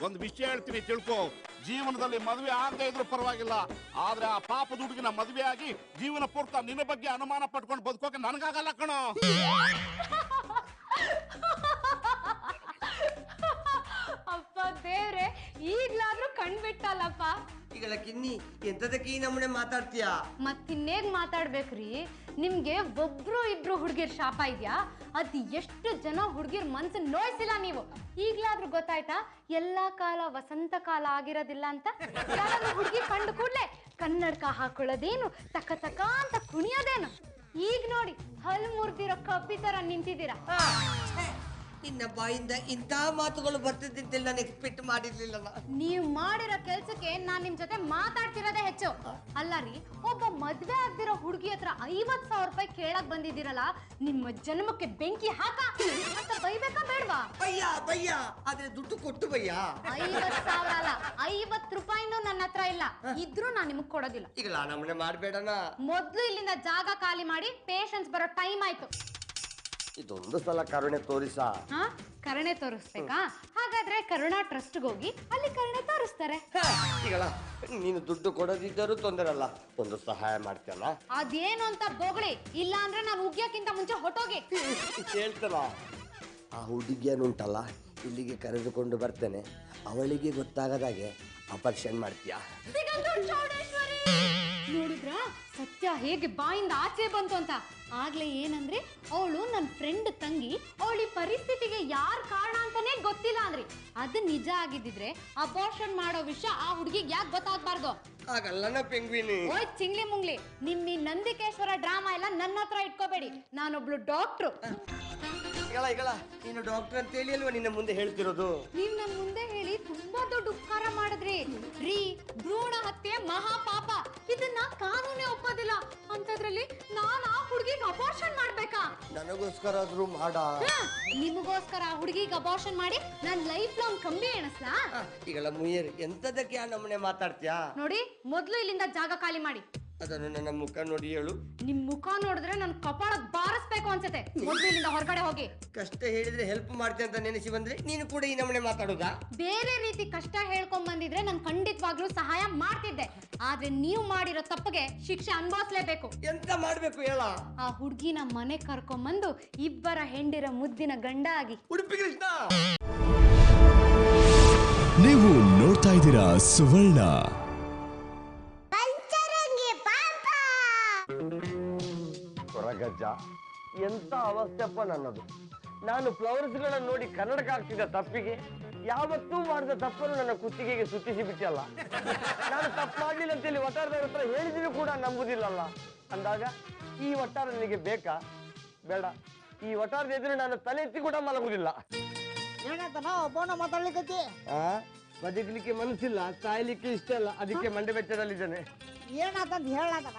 Speaker 7: ಒಂದು ವಿಷಯ ಹೇಳ್ತೀನಿ ತಿಳ್ಕೊ, ಜೀವನದಲ್ಲಿ ಮದುವೆ ಆಗದೆ ಇದ್ರೂ ಪರವಾಗಿಲ್ಲ, ಆದ್ರೆ ಆ ಪಾಪದ ಹುಡುಗಿನ ಮದುವೆ ಆಗಿ ಜೀವನ ಪೂರ್ತ ನಿನ್ನ ಬಗ್ಗೆ ಅನುಮಾನ ಪಟ್ಕೊಂಡು ಬದುಕೋಕೆ ನನಗಾಗಲ್ಲ ಕಣೋ.
Speaker 1: ಅಪ್ಪ ದೇವ್ರೆ, ಈಗ್ಲಾದ್ರೂ ಕಣ್ಬಿಟ್ಟಲ್ಲಪ್ಪ.
Speaker 2: ಈಗಳ ಕಿನ್ನಿ ಎಂತದಕ್ಕೆ ಈ ನಮ್ಮನೆ ಮಾತಾಡ್ತೀಯಾ?
Speaker 1: ಮತ್ತಿನ್ನೇಗ್ ಮಾತಾಡ್ಬೇಕ್ರಿ? ನಿಮ್ಗೆ ಒಬ್ರು ಇಬ್ರು ಹುಡುಗಿರ್ ಶಾಪ ಇದ್ಯಾ? ಅದ್ ಎಷ್ಟು ಜನ ಹುಡುಗಿರ್ ಮನ್ಸನ್ ನೋಯ್ಸಿಲ್ಲ ನೀವು. ಈಗ್ಲಾದ್ರೂ ಗೊತ್ತಾಯ್ತಾ ಎಲ್ಲಾ ಕಾಲ ವಸಂತ ಕಾಲ ಆಗಿರೋದಿಲ್ಲ ಅಂತ? ಹುಡುಗಿ ಕಂಡು ಕೂಡ್ಲೆ ಕನ್ನಡಕ ಹಾಕೊಳ್ಳೋದೇನು, ತಕ ತಕ ಅಂತ ಕುಣಿಯೋದೇನು? ಈಗ ನೋಡಿ, ಹಲ್ ಮುರ್ದಿರೋ ಕಪ್ಪಿ ತರ ನಿಂತಿದ್ದೀರಾ.
Speaker 2: ನಿನ್ನ ಬಾಯಿಂದ ಇಂಥ ಮಾತುಗಳು ಬರ್ತಿದ್ದಂತೆಲ್ಲ ನಾನು ಎಕ್ಸ್ಪೆಕ್ಟ್ ಮಾಡಿರ್ಲಿಲ್ಲ.
Speaker 1: ನೀವ್ ಮಾಡಿರೋ ಕೆಲ್ಸಕ್ಕೆ ನಾನ್ ನಿಮ್ ಜೊತೆ ಮಾತಾಡ್ತಿರೋದೇ ಹೆಚ್ಚು. ಅಲ್ಲ ರೀ, ಒಬ್ಬ ಮದ್ವೆ ಆಗ್ದಿರೋ ಹುಡುಗಿ ಹತ್ರ 50,000 ರೂಪಾಯಿ ಕೇಳಕ್ ಬಂದಿದ್ದೀರಲ್ಲ, ನಿಮ್ಮ ಜನ್ಮಕ್ಕೆ ಬೆಂಕಿ ಹಾಕ ಅಂತ ಬೈಬೇಕಾ ಬೇಡ್ವಾ?
Speaker 2: ಬಯ್ಯ ಆದ್ರೆ ದುಡ್ಡು ಕೊಟ್ಟು ಬಯ್ಯ.
Speaker 1: 50,000 ಅಲ್ಲ, 50 ರೂಪಾಯಿನೂ ನನ್ನ ಹತ್ರ ಇಲ್ಲ. ಇದ್ರೂ ನಾನ್ ನಿಮಗ್ ಕೊಡೋದಿಲ್ಲ.
Speaker 2: ಈಗ ನಮ್ಮನೆ ಮಾಡ್ಬೇಡಣ.
Speaker 1: ಮೊದ್ಲು ಇಲ್ಲಿಂದ ಜಾಗ ಖಾಲಿ ಮಾಡಿ, ಪೇಷನ್ಸ್ ಬರೋ ಟೈಮ್ ಆಯ್ತು.
Speaker 2: ಇದೊಂದು ಸಲ ಕರುಣೆ ತೋರಿಸ.
Speaker 1: ಕರುಣೆ ತೋರಿಸ್ಬೇಕಾ? ಹಾಗಾದ್ರೆ ಕರುಣಾ ಟ್ರಸ್ಟ್ ಹೋಗಿ ಅಲ್ಲಿ ಕರುಣೆ ತೋರಿಸ್ತಾರೆ.
Speaker 2: ಈಗಳ ನೀನು ದುಡ್ಡು ಕೊಡೋದಿದ್ದರೂ ತೊಂದರೆ ಅಲ್ಲ, ಒಂದು ಸಹಾಯ ಮಾಡ್ತೀಯಲ್ಲ?
Speaker 1: ಅದೇನು ಅಂತ ಬೋಗಳಿ, ಇಲ್ಲ ಅಂದ್ರೆ ನಾನು ಉಗ್ಯಕ್ಕಿಂತ ಮುಂಚೆ ಹೊಟ್ಟೋಗಿ
Speaker 2: ಹೇಳ್ತಲ್ಲ. ಆ ಹುಡುಗಿಯನ್ನುಂಟಲ್ಲ, ಇಲ್ಲಿಗೆ ಕರೆದುಕೊಂಡು ಬರ್ತೇನೆ, ಅವಳಿಗೆ ಗೊತ್ತಾಗದಾಗೆ ಅಪರ್ಷನ್ ಮಾಡ್ತೀಯಾ?
Speaker 1: ನೋಡಿದ್ರ ಸತ್ಯ ಹೇಗೆ ಬಾಯಿಂದ ಆಚೆ ಬಂತು ಅಂತ? ಆಗ್ಲೇ ಏನಂದ್ರೆ, ಅವಳು ನನ್ನ ಫ್ರೆಂಡ್ ತಂಗಿ, ಅವಳಿ ಪರಿಸ್ಥಿತಿಗೆ ಯಾರ್ ಕಾರಣ ಅಂತಾನೆ ಗೊತ್ತಿಲ್ಲ ಅಂದ್ರಿ. ಅದು ನಿಜ ಆಗಿದ್ದಿದ್ರೆ ಅಬಾರ್ಷನ್ ಮಾಡೋ ವಿಷಯ ಆ ಹುಡುಗಿಗೆ ಯಾಕೆ ಗೊತ್ತಾಗ್ಬಾರ್ದು?
Speaker 2: ಆಗಲ್ಲ ಪೆಂಗ್ವಿನಿ.
Speaker 1: ಓಯ್ ಚಿಂಗ್ಲಿ ಮುಂಗ್ಲಿ, ನಿಮ್ ಈ ನಂದಿಕೇಶ್ವರ ಡ್ರಾಮಾ ಎಲ್ಲ ನನ್ನ ಹತ್ರ ಇಟ್ಕೋಬೇಡಿ. ನಾನೊಬ್ಳು ಡಾಕ್ಟ್ರು.
Speaker 2: ಈಗಳ ನೀನು ಡಾಕ್ಟರ್ ಅಂತ ಹೇಳಿ ಅಲ್ವಾ ನಿನ್ನ ಮುಂದೆ ಹೇಳ್ತಿರೋದು?
Speaker 1: ನೀವ್ ನನ್ ಮುಂದೆ ಹೇಳಿ ತುಂಬಾ ದೊಡ್ಡ ಉಪಕಾರ ಮಾಡಿದ್ರಿ ರೀ. ಭ್ರೂಣ ಹತ್ಯೆ ಮಹಾಪಾಪ, ಇದನ್ನ ಕಾನೂನೇ ಒಪ್ಪೋದಿಲ್ಲ. ಅಂತದ್ರಲ್ಲಿ ನಾನ್ ಆ ಹುಡುಗಿಗೆ ಅಬಾರ್ಷನ್ ಮಾಡ್ಬೇಕಾ?
Speaker 2: ನನಗೋಸ್ಕರ ಆದ್ರೂ ಮಾಡ.
Speaker 1: ನಿಮಗೋಸ್ಕರ ಆ ಹುಡುಗಿಗೆ ಅಬಾರ್ಷನ್ ಮಾಡಿ ನಾನ್ ಲೈಫ್ ಲಾಂಗ್ ಕಂಬಿ ಎಣಸ್ಲಾ?
Speaker 2: ಈಗಳ ಮುಯ್ಯರ್ ಎಂತದಕ್ಕೆ ಆ ನಮ್ಮನೆ ಮಾತಾಡ್ತೀಯಾ?
Speaker 1: ನೋಡಿ, ಮೊದ್ಲು ಇಲ್ಲಿಂದ ಜಾಗ ಖಾಲಿ ಮಾಡಿ.
Speaker 2: ಅದನ್ನು ನನ್ನ ಮುಖ ನೋಡಿ ಹೇಳು.
Speaker 1: ನಿಮ್ ಮುಖ ನೋಡಿದ್ರೆ ನನ್ ಕಪಾಳ ಬಾರಿಸ್ಬೇಕು ಅನ್ಸುತ್ತೆ. ಮೊದ್ಲು ಇಲ್ಲಿಂದ ಹೊರಗಡೆ ಹೋಗಿ.
Speaker 2: ಕಷ್ಟ ಹೇಳಿದ್ರೆ ಹೆಲ್ಪ್ ಮಾಡ್ತೀನಿ ಅಂತ ನೆನೆಸಿ ಬಂದ್ರೆ ನೀನು ಕೂಡ ಈ ನಮ್ಮನೆ ಮಾತಾಡೋದಾ?
Speaker 1: ಬೇರೆ ರೀತಿ ಕಷ್ಟ ಹೇಳ್ಕೊಂಡ್ ಬಂದಿದ್ರೆ ನಾನು ಖಂಡಿತವಾಗ್ಲೂ ಸಹಾಯ ಮಾಡ್ತಿದ್ದೆ. ಆದ್ರೆ ನೀವು ಮಾಡಿರೋ ತಪ್ಪಿಗೆ ಶಿಕ್ಷೆ ಅನುಭವಿಸ್ಲೇಬೇಕು.
Speaker 2: ಎಂತ ಮಾಡ್ಬೇಕು ಹೇಳ?
Speaker 1: ಆ ಹುಡ್ಗಿನ ಮನೆ ಕರ್ಕೊಂಬಂದು ಇಬ್ಬರ ಹೆಂಡಿರ ಮುದ್ದಿನ ಗಂಡ ಆಗಿ.
Speaker 2: ಉಡುಪಿ ಕೃಷ್ಣ,
Speaker 8: ನೀವು ನೋಡ್ತಾ ಇದ್ದೀರಾ ಸುವರ್ಣ.
Speaker 2: ಹೊರಗಜ್ಜ, ಎಂತ ಅವಸ್ಥೆಪ್ಪ ನನ್ನದು. ನಾನು ಫ್ಲವರ್ಸ್ಗಳನ್ನು ನೋಡಿ ಕನ್ನಡಕ ಆಗ್ತಿದ್ದ ತಪ್ಪಿಗೆ ಯಾವತ್ತೂ ಮಾಡಿದ ತಪ್ಪನ್ನು ನನ್ನ ಕುತ್ತಿಗೆಗೆ ಸುತ್ತಿಸಿ ಬಿಟ್ಟಲ್ಲ. ನಾನು ತಪ್ಪು ಮಾಡ್ಲಿಲ್ಲ ಅಂತೇಳಿ ವಟಾರದವ್ರ ಹತ್ರ ಹೇಳಿದ್ರು ಕೂಡ ನಂಬುದಿಲ್ಲಲ್ಲ. ಅಂದಾಗ ಈ ವಟಾರ ನಿನಗೆ ಬೇಕಾ? ಬೇಡ. ಈ ವಟಾರದ ಎದುರು ನಾನು ತಲೆ ಎತ್ತಿ ಕೂಡ ಮಲಗುದಿಲ್ಲ. ಬದುಕಲಿಕ್ಕೆ ಮನಸ್ಸಿಲ್ಲ, ಸಾಯ್ಲಿಕ್ಕೆ ಇಷ್ಟ ಇಲ್ಲ, ಅದಕ್ಕೆ ಮಂಡೆ ಬೆಚ್ಚದಲ್ಲಿದ್ದೇನೆ.
Speaker 9: ಏನಾದಂತ ಹೇಳದನ?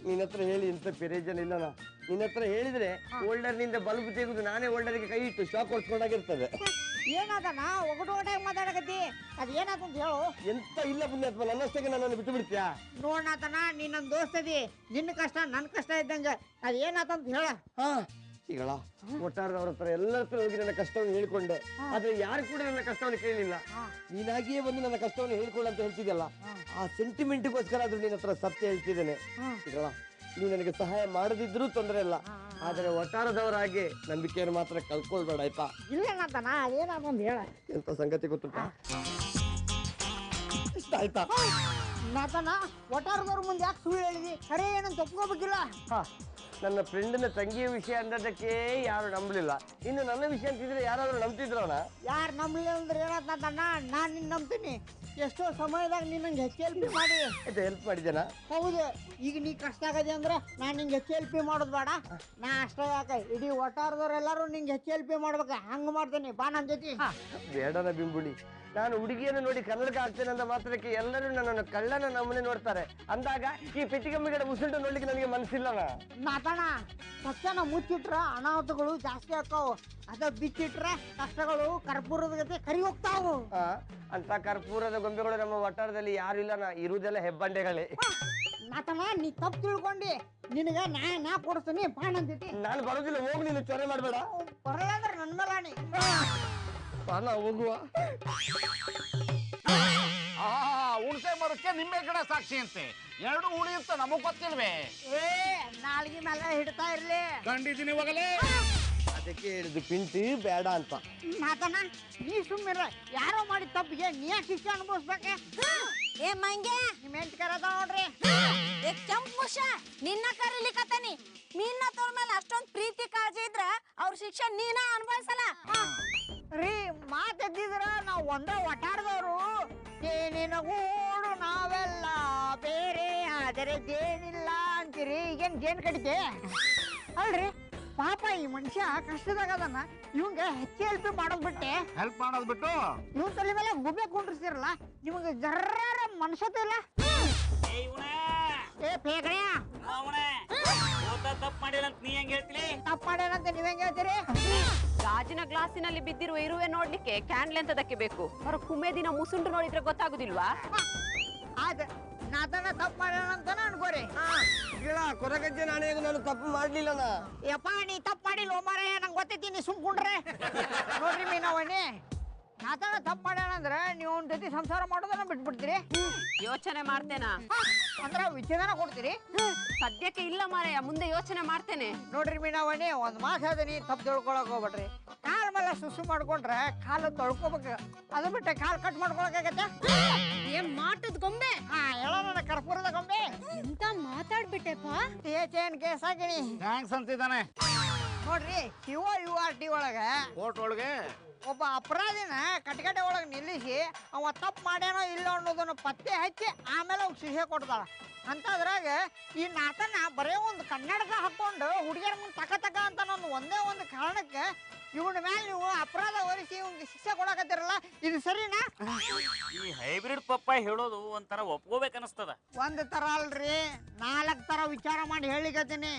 Speaker 2: ನಿನ್ನ ಹತ್ರ ಹೇಳಿ ಇಂತ ಪ್ರಯೋಜನ ಇಲ್ಲನ. ನಿನ್ನ ಹತ್ರ ಹೇಳಿದ್ರೆ ಓಲ್ಡರ್ ನಿಂದ ಬಲ್ಬ್ ತೆಗೆದು ನಾನೇ ಓಲ್ಡರ್ಗೆ ಕೈ ಇಟ್ಟು ಶಾಕ್ ಹೊಡ್ಸ್ಕೊಂಡಾಗಿರ್ತದೆ.
Speaker 9: ಏನದನ ಒಗಟೋಟ ಮಾತಾಡಕತ್ತಿ? ಅದ್ ಏನಾದಂತ ಹೇಳು.
Speaker 2: ಎಂತ ಇಲ್ಲ ಪುಣ್ಯಾತ್ಮ, ನನ್ನಷ್ಟಕ್ಕೆ ನನ್ನನ್ನು ಬಿಟ್ಟು ಬಿಡ್ತೀಯಾ?
Speaker 9: ನೋಡತನ, ನೀನ್ ನನ್ ದೋಸ್ತದಿ, ನಿನ್ನ ಕಷ್ಟ ನನ್ ಕಷ್ಟ ಇದ್ದಂಗ. ಅದ್ ಏನಾದಂತ ಹೇಳ.
Speaker 2: ಈಗಳ ಒಟ್ಟಾರದವ್ರ ಹತ್ರ ಎಲ್ಲರ ಹತ್ರ ಹೋಗಿ ನನ್ನ ಕಷ್ಟವನ್ನು ಹೇಳ್ಕೊಂಡೆ, ಆದ್ರೆ ಯಾರು ಕೂಡ ನನ್ನ ಕಷ್ಟವನ್ನು ಕೇಳಲಿಲ್ಲ. ನೀನಾಗಿಯೇ ಬಂದು ನನ್ನ ಕಷ್ಟವನ್ನು ಹೇಳ್ಕೊಳ್ಳ ಅಂತ ಹೇಳ್ತಿದ್ದಲ್ಲ, ಆ ಸೆಂಟಿಮೆಂಟ್ಗೋಸ್ಕರ ಆದ್ರೂ ನಿನ್ನ ಹತ್ರ ಸತ್ಯ ಹೇಳ್ತಿದ್ದೇನೆ. ಈಗಳ ನೀವು ನನಗೆ ಸಹಾಯ ಮಾಡದಿದ್ರೂ ತೊಂದರೆ ಇಲ್ಲ, ಆದ್ರೆ ಒಟ್ಟಾರದವರ ಹಾಗೆ ನಂಬಿಕೆಯನ್ನು ಮಾತ್ರ ಕಳ್ಕೊಳ್ಬೇಡ ಆಯ್ತಾ?
Speaker 9: ಇಲ್ಲ ನಾತನ ಅದೇನಾದಂದು ಹೇಳ.
Speaker 2: ಎಂತ ಸಂಗತಿ ಗೊತ್ತುಂಟಾ? ಇಷ್ಟ ಆಯ್ತಾ?
Speaker 9: ನಾತನ ಒಟ್ಟಾರದವ್ರ ಮುಂದೆ ಯಾಕೆ ಸುಳ್ಳು ಹೇಳಿದಿ? ಖರೆ ಏನಂತ ಒಪ್ಕೋಬೇಕಿಲ್ಲ.
Speaker 2: ನನ್ನ ಫ್ರೆಂಡಿನ ತಂಗಿಯ ವಿಷಯ ಅಂದದಕ್ಕೆ ಯಾರು ನಂಬಲಿಲ್ಲ, ಇನ್ನು ನನ್ನ ವಿಷಯ ಅಂತಿದ್ರೆ ಯಾರಾದ್ರೂ ನಂಬ್ತಿದ್ರವನ?
Speaker 9: ಯಾರು ನಂಬಲಿಲ್ಲ ಅಂದ್ರೆ ಏನಂತನ, ನಾನು ನಿನ್ನ ನಂಬ್ತೀನಿ. ಎಷ್ಟೋ ಸಮಯದಾಗ ನೀನು ನಂಗೆ ಹೆಲ್ಪ್ ಮಾಡಿ
Speaker 2: ಹೆಲ್ಪ್ ಮಾಡಿದ್ದೇನಾ?
Speaker 9: ಹೌದು. ಈಗ ನೀ ಕಷ್ಟ ಆಗದೆ ಅಂದ್ರೆ ನಾನು ನಿಂಗೆ ಹೆಲ್ಪ್ ಮಾಡೋದು ಬೇಡ. ನಾ ಅಷ್ಟೇ ಯಾಕೆ ಇಡೀ ಒಟ್ಟಾರದವ್ರೆಲ್ಲರೂ ನಿಂಗೆ ಹೆಲ್ಪ್ ಮಾಡ್ಬೇಕ, ಹಂಗ ಮಾಡ್ತೀನಿ. ಬಾ ನನ್ನ ಜೊತೆ.
Speaker 2: ಬೇಡನ ಬಿಂಬುಳಿ, ನಾನು ಹುಡುಗಿಯನ್ನು ನೋಡಿ ಕನ್ನಡಕ ಆಗ್ತೇನೆ ಅಂತ ಮಾತ್ರಕ್ಕೆ ಎಲ್ಲರೂ ನನ್ನನ್ನು ಕಳ್ಳನ ನಮ್ಮನೆ ನೋಡ್ತಾರೆ. ಅಂದಾಗ ಈ ಪೆಟ್ಟಿಗೆಮ್ಮಿಗಡ ಮುಸುಂಟು ನೋಡ್ಲಿಕ್ಕೆ ನನಗೆ ಮನಸ್ಸಿಲ್ಲನ.
Speaker 9: ನಾತಣ ಸತ್ಯನ ಮುಚ್ಚಿಟ್ರ ಅನಾಹುತಗಳು ಜಾಸ್ತಿ ಆಕಾವು, ಅದ ಬಿಚ್ಚಿಟ್ರ ಕಷ್ಟಗಳು ಕರ್ಪೂರದ ಜೊತೆ ಕರಿ ಹೋಗ್ತಾವು.
Speaker 2: ಅಂತ ಕರ್ಪೂರದ ಗೊಂಬೆಗಳು ನಮ್ಮ ಒಟ್ಟಾರದಲ್ಲಿ ಯಾರು ಇಲ್ಲನ, ಇರುವುದೆಲ್ಲ ಹೆಬ್ಬಂಡೆಗಳೇ.
Speaker 9: ನಾತಣ ನೀ ತಪ್ಪು ತಿಳ್ಕೊಂಡಿ, ನಿನಗ ನಾ ಕೊಡಿಸ್ತೀನಿ. ಬಾ ನನ್ನ ಜೊತೆ.
Speaker 2: ನಾನು ಬರೋದಿಲ್ಲ, ಹೋಗು, ನೀನು ಚೊರೆ ಮಾಡಬೇಡ.
Speaker 9: ಬರಲ್ಲ ಅಂದ್ರೆ ನನ್ನ ಮೇಲಾಣಿ.
Speaker 2: ಬಾಣ ಹೋಗುವ.
Speaker 7: ಹುಣಸೆ ಮರಕ್ಕೆ ನಿಂಬೆ ಗಿಡ ಸಾಕ್ಷಿ ಅಂತೆ, ಎರಡು ಹುಳಿ ಅಂತ ನಮಗ್ ಗೊತ್ತಿಲ್ವೇ?
Speaker 9: ಏ ನಾಲ್ಗಿ ಮೇಲೆ ಹಿಡ್ತಾ ಇರ್ಲಿ.
Speaker 7: ಕಂಡಿದ್ದೀನಿ ಹೋಗಲೇ.
Speaker 2: ಅದಕ್ಕೆ ಹೇಳಿದ್ದು ಪಿಂಟಿ ಬೇಡ ಅಂತ.
Speaker 9: ನಾತನ ನೀ ಸುಮ್ಮಿರ, ಯಾರೋ ಮಾಡಿ ತಪ್ಪಿಗೆ ನೀ ಶಿಕ್ಷೆ ಅನುಭವಿಸ್ಬೇಕೆ?
Speaker 1: ಏ ಮಂಗೆ,
Speaker 9: ನಿಮ್ಮ ಹೆಂಡತಿ ಕರೆದ ನೋಡ್ರಿ.
Speaker 1: ಏ ಕೆಂಪ್ ಮುಷ, ನಿನ್ನ ಕರೀಲಿಕತ್ತಾನಿ. ನಿನ್ನ ತೋರ್ ಮೇಲೆ ಅಷ್ಟೊಂದ್ ಪ್ರೀತಿ ಕಾಳಜಿ ಇದ್ರ ಅವ್ರ ಶಿಕ್ಷೆ ನೀನ ಅನುಭವಿಸಲ್ಲ.
Speaker 9: ರೀ ಮಾತೆದ್ದಿದ್ರ ನಾವು ಒಂದೇ ಒಟ್ಟಾರದವ್ರು. ಏನೇನ ಗೂಡು ನಾವೆಲ್ಲ ಬೇರೆ ಆದರೆ ಜೇನಿಲ್ಲ ಅಂತೀರಿ. ಈಗೇನ್ ಜೇನ್ ಕಡಿತೆ ಅಲ್ರಿ? ಪಾಪ ಈ ಮನುಷ್ಯ ಕಷ್ಟದಾಗದನ್ನ ಇವಂಗ ಹೆಚ್ಚು ಹೆಲ್ಪ್ ಮಾಡೋದ್ ಬಿಟ್ಟೆ
Speaker 7: ಹೆಲ್ಪ್ ಮಾಡೋದ್ ಬಿಟ್ಟು
Speaker 9: ಇವನ್ ತಲೆ ಮೇಲೆ ಗುಬ್ಬೆ ಕುಂಡ್ರಿಸ್ತಿರಲ್ಲ, ನಿಮಗೆ ಜರ್ರ ಮನುಷ್ಯತೆ ಇಲ್ಲ. ಏ ಪೇಗಣ್ಯ,
Speaker 6: ತಪ್ಪು ಮಾಡಿಲ್ಲ ಅಂತ ನೀ ಹೆಂಗ್ ಹೇಳ್ತೀನಿ?
Speaker 9: ತಪ್ಪು ಮಾಡ್ಯಾನಂತ ನೀವ್ ಹೆಂಗ್ ಹೇಳ್ತೀರಿ?
Speaker 5: ಗಾಜಿನ ಗ್ಲಾಸಿನಲ್ಲಿ ಬಿದ್ದಿರುವ ಇರುವೆ ನೋಡ್ಲಿಕ್ಕೆ ಕ್ಯಾಂಡ್ಲ್ ಎಂತದಕ್ಕೆ ಬೇಕು? ಹೊರ ಕುಮ್ಮೆ ದಿನ ಮುಸುಂಡು ನೋಡಿದ್ರೆ ಗೊತ್ತಾಗುದಿಲ್ವಾ?
Speaker 9: ಆಯ್ತು, ನಾತನ ತಪ್ಪು ಮಾಡ್ಯಾನಂತ ಅನ್ಕೋರಿ.
Speaker 2: ಇಲ್ಲ ಕೊರಗಜ್ಜೆ ನಾಣೆಗೂ ನಾನು ತಪ್ಪು ಮಾಡ್ಲಿಲ್ಲನ.
Speaker 9: ಯಪ್ಪ ನೀ ತಪ್ಪು ಮಾಡಿಲ್ಲ ಮಾರೇ, ನಂಗೆ ಗೊತ್ತೈತಿ. ನೀ ಸುಮ್ಕೊಂಡ್ರೆ ನೋಡ್ರಿ ಮೀನವಣ್ಣಿ, ನಾತನ ತಪ್ಪು ಮಾಡ್ಯಾನಂದ್ರ ನೀವು ಒಂದ್ ಜೊತೆ ಸಂಸಾರ ಮಾಡೋದನ್ನ ಬಿಟ್ಬಿಡ್ತೀರಿ?
Speaker 5: ಯೋಚನೆ ಮಾಡ್ತೇನಾ?
Speaker 9: ಅಂದ್ರ ವಿಚ್ಛೇದನ ಕೊಡ್ತೀರಿ?
Speaker 5: ಸದ್ಯಕ್ಕೆ ಇಲ್ಲ ಮಾರಯ್ಯ, ಮುಂದೆ ಯೋಚನೆ ಮಾಡ್ತೇನೆ.
Speaker 9: ನೋಡ್ರಿ ಮೀನವಣ್ಣಿ, ಒಂದ್ ಮಾಸ ಅದನಿ ತಪ್ಪು ತೊಳ್ಕೊಳಕ್ ಹೋಗ್ಬೇಡ್ರಿ. ಕಾಲ್ ಮೇಲೆ ಸುಸು ಮಾಡ್ಕೊಂಡ್ರೆ ಕಾಲು ತೊಳ್ಕೊಬೇಕು, ಅದು ಬಿಟ್ಟೆ ಕಾಲ್ ಕಟ್ ಮಾಡ್ಕೊಳಕಾಗತ್ತೆ?
Speaker 1: ಏನ್ ಮಾಟದ್ ಗೊಂಬೆ,
Speaker 9: ಹೇಳೋ ನನ್ನ ಕರ್ಪೂರದ ಗೊಂಬೆ.
Speaker 1: ಎಂತ ಮಾತಾಡ್ಬಿಟ್ಟೆಪ್ಪ.
Speaker 9: ಏನ್ ಕೇಸ್ ಹಾಕಿನಿ.
Speaker 7: ಥ್ಯಾಂಕ್ಸ್ ಅಂತಿದ್ದಾನೆ.
Speaker 9: ನೋಡ್ರಿ URT ಒಳಗ
Speaker 7: ಕೋರ್ಟ್ ಒಳಗೆ
Speaker 9: ಒಬ್ಬ ಅಪರಾಧಿನ ಕಟಕಟೆ ಒಳಗೆ ನಿಲ್ಲಿಸಿ ಅವ ತಪ್ಪು ಮಾಡ್ಯಾನೋ ಇಲ್ಲ ಅನ್ನೋದನ್ನ ಪತ್ತೆ ಹಚ್ಚಿ ಆಮೇಲೆ ಅವ್ಗೆ ಶಿಕ್ಷೆ ಕೊಡ್ತಾಳ. ಅಂತದ್ರಾಗ ಈ ನಾತನ ಬರೇ ಒಂದು ಕನ್ನಡಕ ಹಾಕೊಂಡು ಹುಡುಗಿಯರ ಮುಂದೆ ತಕ ಅಂತ ನಾನು ಒಂದೇ ಒಂದು ಕಾರಣಕ್ಕೆ ಇವನ ಮೇಲೆ ನೀವು ಅಪರಾಧ ಹೊರಿಸಿ ಇವ್ನಿಗೆ ಶಿಕ್ಷೆ ಕೊಡಕತ್ತಿರಲ್ಲ, ಇದು ಸರಿನಾ?
Speaker 6: ಈ ಹೈಬ್ರಿಡ್ ಪಪ್ಪ ಹೇಳೋದು ಒಂಥರ ಒಪ್ಕೋಬೇಕನ್ನಿಸ್ತದ.
Speaker 9: ಒಂದ್ ತರ ಅಲ್ರಿ, 4 ತರ ವಿಚಾರ ಮಾಡಿ ಹೇಳಿಕತ್ತೀನಿ.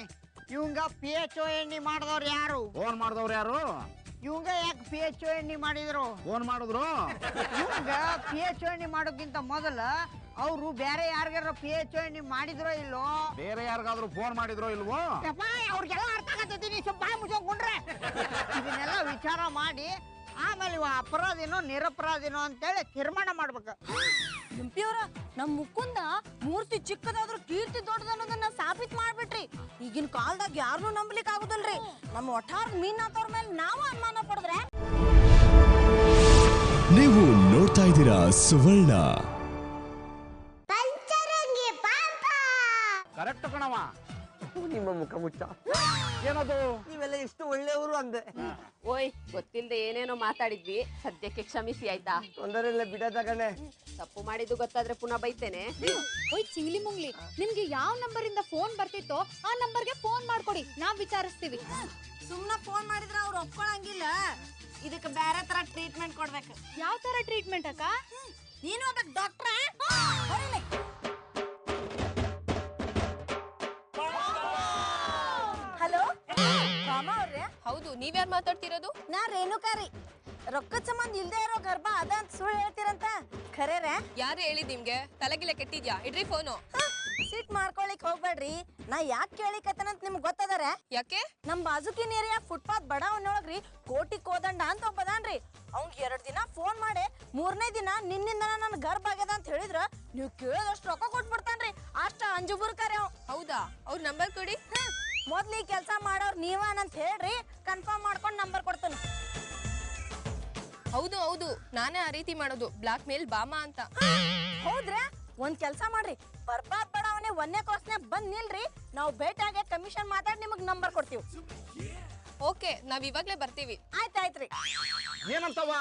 Speaker 9: ಇವಂಗ PHO ಎಣ್ಣೆ ಮಾಡಿದವ್ರು ಯಾರು?
Speaker 7: ಫೋನ್ ಮಾಡಿದವ್ರು ಯಾರು?
Speaker 9: ಇವಂಗ ಯಾಕೆ PHO ಎಣ್ಣೆ ಮಾಡಿದ್ರು?
Speaker 7: ಫೋನ್ ಮಾಡಿದ್ರು.
Speaker 9: ಇವಂಗ PHO ಎಣ್ಣೆ ಮಾಡೋಕ್ಕಿಂತ ಮೊದಲ ಅವರು ಬೇರೆ ಯಾರಿಗಾರ PHO ಎಣ್ಣೆ ಮಾಡಿದ್ರೋ ಇಲ್ಲೋ?
Speaker 7: ಬೇರೆ ಯಾರಿಗಾದ್ರೂ ಫೋನ್ ಮಾಡಿದ್ರೋ ಇಲ್ವೋ?
Speaker 9: ಅವ್ರಿಗೆಲ್ಲ ಅರ್ಥ ಆಗತ್ತೀನಿ, ಸ್ವಲ್ಪ ಬಾಯಿ ಮುಚ್ಕೊಂಡ್ರೆ. ಇದನ್ನೆಲ್ಲ ವಿಚಾರ ಮಾಡಿ ಆಮೇಲೆ ಇವ ಅಪರಾಧಿನೋ ನಿರಪರಾಧಿನೋ ಅಂತೇಳಿ ತೀರ್ಮಾನ ಮಾಡ್ಬೇಕು.
Speaker 1: ಎಂಪಿಯವ್ರ, ನಮ್ ಮುಕುಂದ ಮೂರ್ತಿ ಚಿಕ್ಕದಾದ್ರೂ ಕೀರ್ತಿ ದೊಡ್ಡದನ್ನೋದನ್ನ ಸಾಬೀತ್ ಮಾಡ್ಬಿಟ್ರಿ. ಈಗಿನ ಕಾಲದಾಗ ಯಾರನ್ನೂ ನಂಬಲಿಕ್ ಆಗುದಲ್ರಿ. ನಮ್ಮ ಒಟ್ಟಾರ ಮೀನಾತವ್ರ ಮೇಲೆ ನಾವು ಅನುಮಾನ ಪಡಿದ್ರೆ.
Speaker 8: ನೀವು ನೋಡ್ತಾ ಇದ್ದೀರಾ ಸುವರ್ಣ.
Speaker 7: ಕರೆಕ್ಟ್ ಕಣವ.
Speaker 2: ನಿಮ್ಮ ಮುಖ ಮುಚ್ಚ.
Speaker 7: ಏನದು?
Speaker 2: ನೀವೆಲ್ಲ ಎಷ್ಟು ಒಳ್ಳೆಯವರು ಅಂದೆ.
Speaker 5: ಓಯ್, ಗೊತ್ತಿಲ್ಲದೆ ಏನೇನೋ ಮಾತಾಡಿದ್ವಿ, ಸದ್ಯಕ್ಕೆ ಕ್ಷಮಿಸಿ ಆಯ್ತಾ?
Speaker 2: ತೊಂದರೆ ಇಲ್ಲ ಬಿಡೋದಾಗಣೆ.
Speaker 5: ತಪ್ಪು ಮಾಡಿದ್ದು ಗೊತ್ತಾದ್ರೆ ಪುನಃ ಬೈತೇನೆ.
Speaker 1: ಓಯ್ ಚಿಂಗ್ಲಿ ಮುಂಗ್ಲಿ, ನಿಮ್ಗೆ ಯಾವ ನಂಬರ್ ಇಂದ ಫೋನ್ ಬರ್ತಿತ್ತೋ ಆ ನಂಬರ್ಗೆ ಫೋನ್ ಮಾಡ್ಕೊಡಿ, ನಾವ್ ವಿಚಾರಿಸ್ತೀವಿ. ಸುಮ್ನ ಫೋನ್ ಮಾಡಿದ್ರೆ ಅವ್ರು ಒಪ್ಕೊಳಂಗಿಲ್ಲ.
Speaker 5: ಇದಕ್ಕೆ ಬೇರೆ ತರ ಟ್ರೀಟ್ಮೆಂಟ್ ಕೊಡ್ಬೇಕು.
Speaker 1: ಯಾವ ತರ ಟ್ರೀಟ್ಮೆಂಟ್ ಅಕ್ಕ? ನೀನು ಹೋಗ್ಬೇಕು ಡಾಕ್ಟ್ರ. ಹಲೋ ರಾಮ ಅವ್ರೆ?
Speaker 3: ಹೌದು, ನೀವ್ಯಾರು ಮಾತಾಡ್ತಿರೋದು?
Speaker 1: ನಾ ರೇಣುಕಾರಿ. ರೊಕ್ಕದ ಸಂಬಂಧ ಇಲ್ದೇ ಇರೋ ಗರ್ಭ ಅದ ಅಂತ ಸುಳ್ಳು ಹೇಳ್ತೀರಂತ ಖರೇರೆ?
Speaker 3: ಯಾರು ಹೇಳಿದ್ ನಿಮ್ಗೆ? ತಲೆಗಿಲೆ ಕೆಟ್ಟಿದ್ಯಾ? ಇಡ್ರಿ ಫೋನು.
Speaker 1: ಸಿಟ್ ಮಾಡ್ಕೊಳಿಕ್ ಹೋಗ್ಬೇಡ್ರಿ. ನಾ ಯಾಕೆ ಕೇಳಿಕತ್ತನಂತ ನಿಮ್ಗೆ ಗೊತ್ತದಾರ?
Speaker 3: ಯಾಕೆ?
Speaker 1: ನಮ್ ಬಾಜುಕಿನ ಏರಿಯಾ ಫುಟ್ಪಾತ್ ಬಡಾವಣೆಯೊಳಗ್ರಿ ಕೋಟಿ ಕೋದಂಡ ಅಂತ ಒಬ್ಬದಾನ್ರಿ. ಅವ್ನ್ 2 ದಿನ ಫೋನ್ ಮಾಡಿ 3ನೇ ದಿನ ನಿನ್ನಿಂದ ನನ್ ಗರ್ಭ ಆಗ್ಯದ ಅಂತ ಹೇಳಿದ್ರ ನೀವ್ ಕೇಳದಷ್ಟು ರೊಕ್ಕ ಕೊಟ್ಬಿಡ್ತಾನ್ರಿ. ಅಷ್ಟ ಅಂಜುಬುರ್ಕಾರಿ ಅವ್.
Speaker 3: ಹೌದಾ? ಅವ್ರ ನಂಬರ್ ಕೊಡಿ.
Speaker 1: ಮೊದ್ಲು ಈ ಕೆಲ್ಸ ಮಾಡೋರ್ ನೀವಾನಂತ ಹೇಳ್ರಿ, ಕನ್ಫರ್ಮ್ ಮಾಡ್ಕೊಂಡ್ ನಂಬರ್ ಕೊಡ್ತಾನ.
Speaker 3: ಹೌದು ಹೌದು, ನಾನೇ ಆ ರೀತಿ ಮಾಡೋದು, ಬ್ಲಾಕ್ ಮೇಲ್ ಬಾಮಾ ಅಂತ.
Speaker 1: ಹೌದ್ರ? ಒಂದ್ ಕೆಲ್ಸ ಮಾಡ್ರಿ, ಬರ್ಬಾದ್ ಬಡಾವಣೆ 1ನೇ ಕ್ರಾಸ್ನ್ಯಾಗ ಬಂದ್ ನಿಲ್ರಿ, ನಾವು ಭೇಟಿಯಾಗಿ ಕಮಿಷನ್ ಮಾತಾಡಿ ನಿಮಗ್ ನಂಬರ್ ಕೊಡ್ತೀವಿ.
Speaker 3: ಓಕೆ, ನಾವ್ ಇವಾಗ್ಲೇ ಬರ್ತೀವಿ.
Speaker 1: ಆಯ್ತಾಯ್ತ್ರಿ.
Speaker 7: ಏನಂತವ?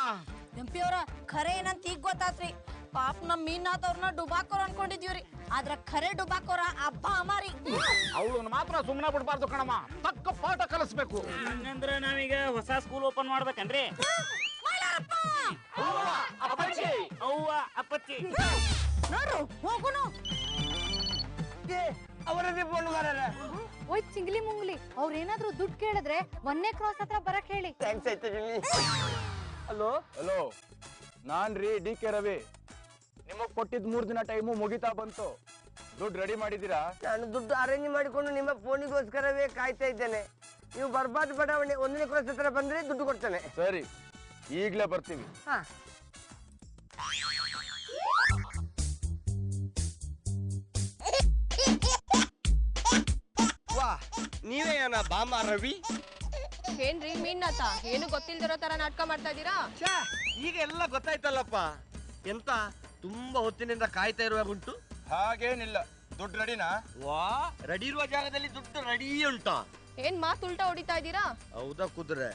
Speaker 1: ಎಂಪಿ ಅವ್ರ ಖರೆ ಏನಂತ ಈಗ ಗೊತ್ತಾತ್ರಿ. ಪಾಪ ನಮ್ ಮೀನಾದವ್ರನ್ನ ಡುಬಾಕೋರ್ ಅನ್ಕೊಂಡಿದೀವ್ರಿ, ಆದ್ರ ಖರೆ ಡುಬಾಕೋರ ಅಬ್ಬ ಅಮಾರಿ.
Speaker 7: ಅವಳನ್ನ ಮಾತ್ರ ಸುಮ್ಮನೆ ಬಿಡ್ಬಾರ್ದು ಕಣಮ್ಮ, ತಕ್ಕ ಪಾಠ ಕಲಿಸ್ಬೇಕು.
Speaker 6: ಹಂಗಂದ್ರ ನಾವೀಗ ಹೊಸ ಸ್ಕೂಲ್ ಓಪನ್ ಮಾಡ್ಬೇಕನ್ರಿ? ಅವ್ವ ಅಪ್ಪಚ್ಚಿ
Speaker 1: ನೋಡ್ರು ಹೋಗುನು.
Speaker 2: ಅವರದೇ ಫೋನ್ ಮಾರಾರ.
Speaker 10: ಓಯ್ ಚಿಂಗ್ಲಿ ಮುಂಗ್ಲಿ, ಅವ್ರೇನಾದ್ರೂ ದುಡ್ಡು ಕೇಳಿದ್ರೆ 1ನೇ ಕ್ರಾಸ್ ಹತ್ರ ಬರಕ್ ಹೇಳಿ.
Speaker 2: ಥ್ಯಾಂಕ್ಸ್ ಆಯ್ತು ಜಿಮ್ಮಿ. ಹಲೋ
Speaker 4: ಹಲೋ, ನಾನ್ ರೀ DK ರವಿ. ನಿಮಗ್ ಕೊಟ್ಟಿದ್ 3 ದಿನ ಟೈಮು ಮುಗಿತಾ ಬಂತು. ದುಡ್ಡು ರೆಡಿ ಮಾಡಿದೀರಾ?
Speaker 2: ನಾನು ದುಡ್ಡು ಅರೇಂಜ್ ಮಾಡಿಕೊಂಡು ನಿಮ್ಮ ಫೋನಿಗೋಸ್ಕರವೇ ಕಾಯ್ತಾ ಇದ್ದೇನೆ. ನೀವು ಬರ್ಬಾದ್ ಬಡಾವಣೆ 1ನೇ ಕ್ರಾಸ್ ಹತ್ರ ಬಂದ್ರೆ ದುಡ್ಡು ಕೊಡ್ತೇನೆ.
Speaker 4: ಸರಿ, ಈಗ್ಲೇ ಬರ್ತೀವಿ.
Speaker 2: ಹಾ. ವಾ, ನೀವೇ ಏನ ಬಾಮ ರವಿ?
Speaker 3: ಏನ್ರಿ ಮೀನಾಥ, ಏನು ಗೊತ್ತಿಲ್ದಿರೋ ತರ ನಾಟಕ ಮಾಡ್ತಾ ಇದೀರಾ?
Speaker 2: ಈಗ ಎಲ್ಲ ಗೊತ್ತಾಯ್ತಲ್ಲಪ್ಪ. ಎಂತ ತುಂಬಾ ಹೊತ್ತಿನಿಂದ ಕಾಯ್ತಾ ಇರುವ ಉಂಟು?
Speaker 4: ಹಾಗೇನಿಲ್ಲ, ದುಡ್ಡು ರೆಡಿನಾ?
Speaker 2: ವಾ, ರೆಡಿ ಇರುವ ಜಾಗದಲ್ಲಿ ದುಡ್ಡು ರೆಡಿ ಉಂಟಾ?
Speaker 3: ಏನ್ ಮಾತು ಉಲ್ಟಾ ಹೊಡಿತಾ ಇದೀರಾ?
Speaker 2: ಹೌದಾ ಕುದುರೆ,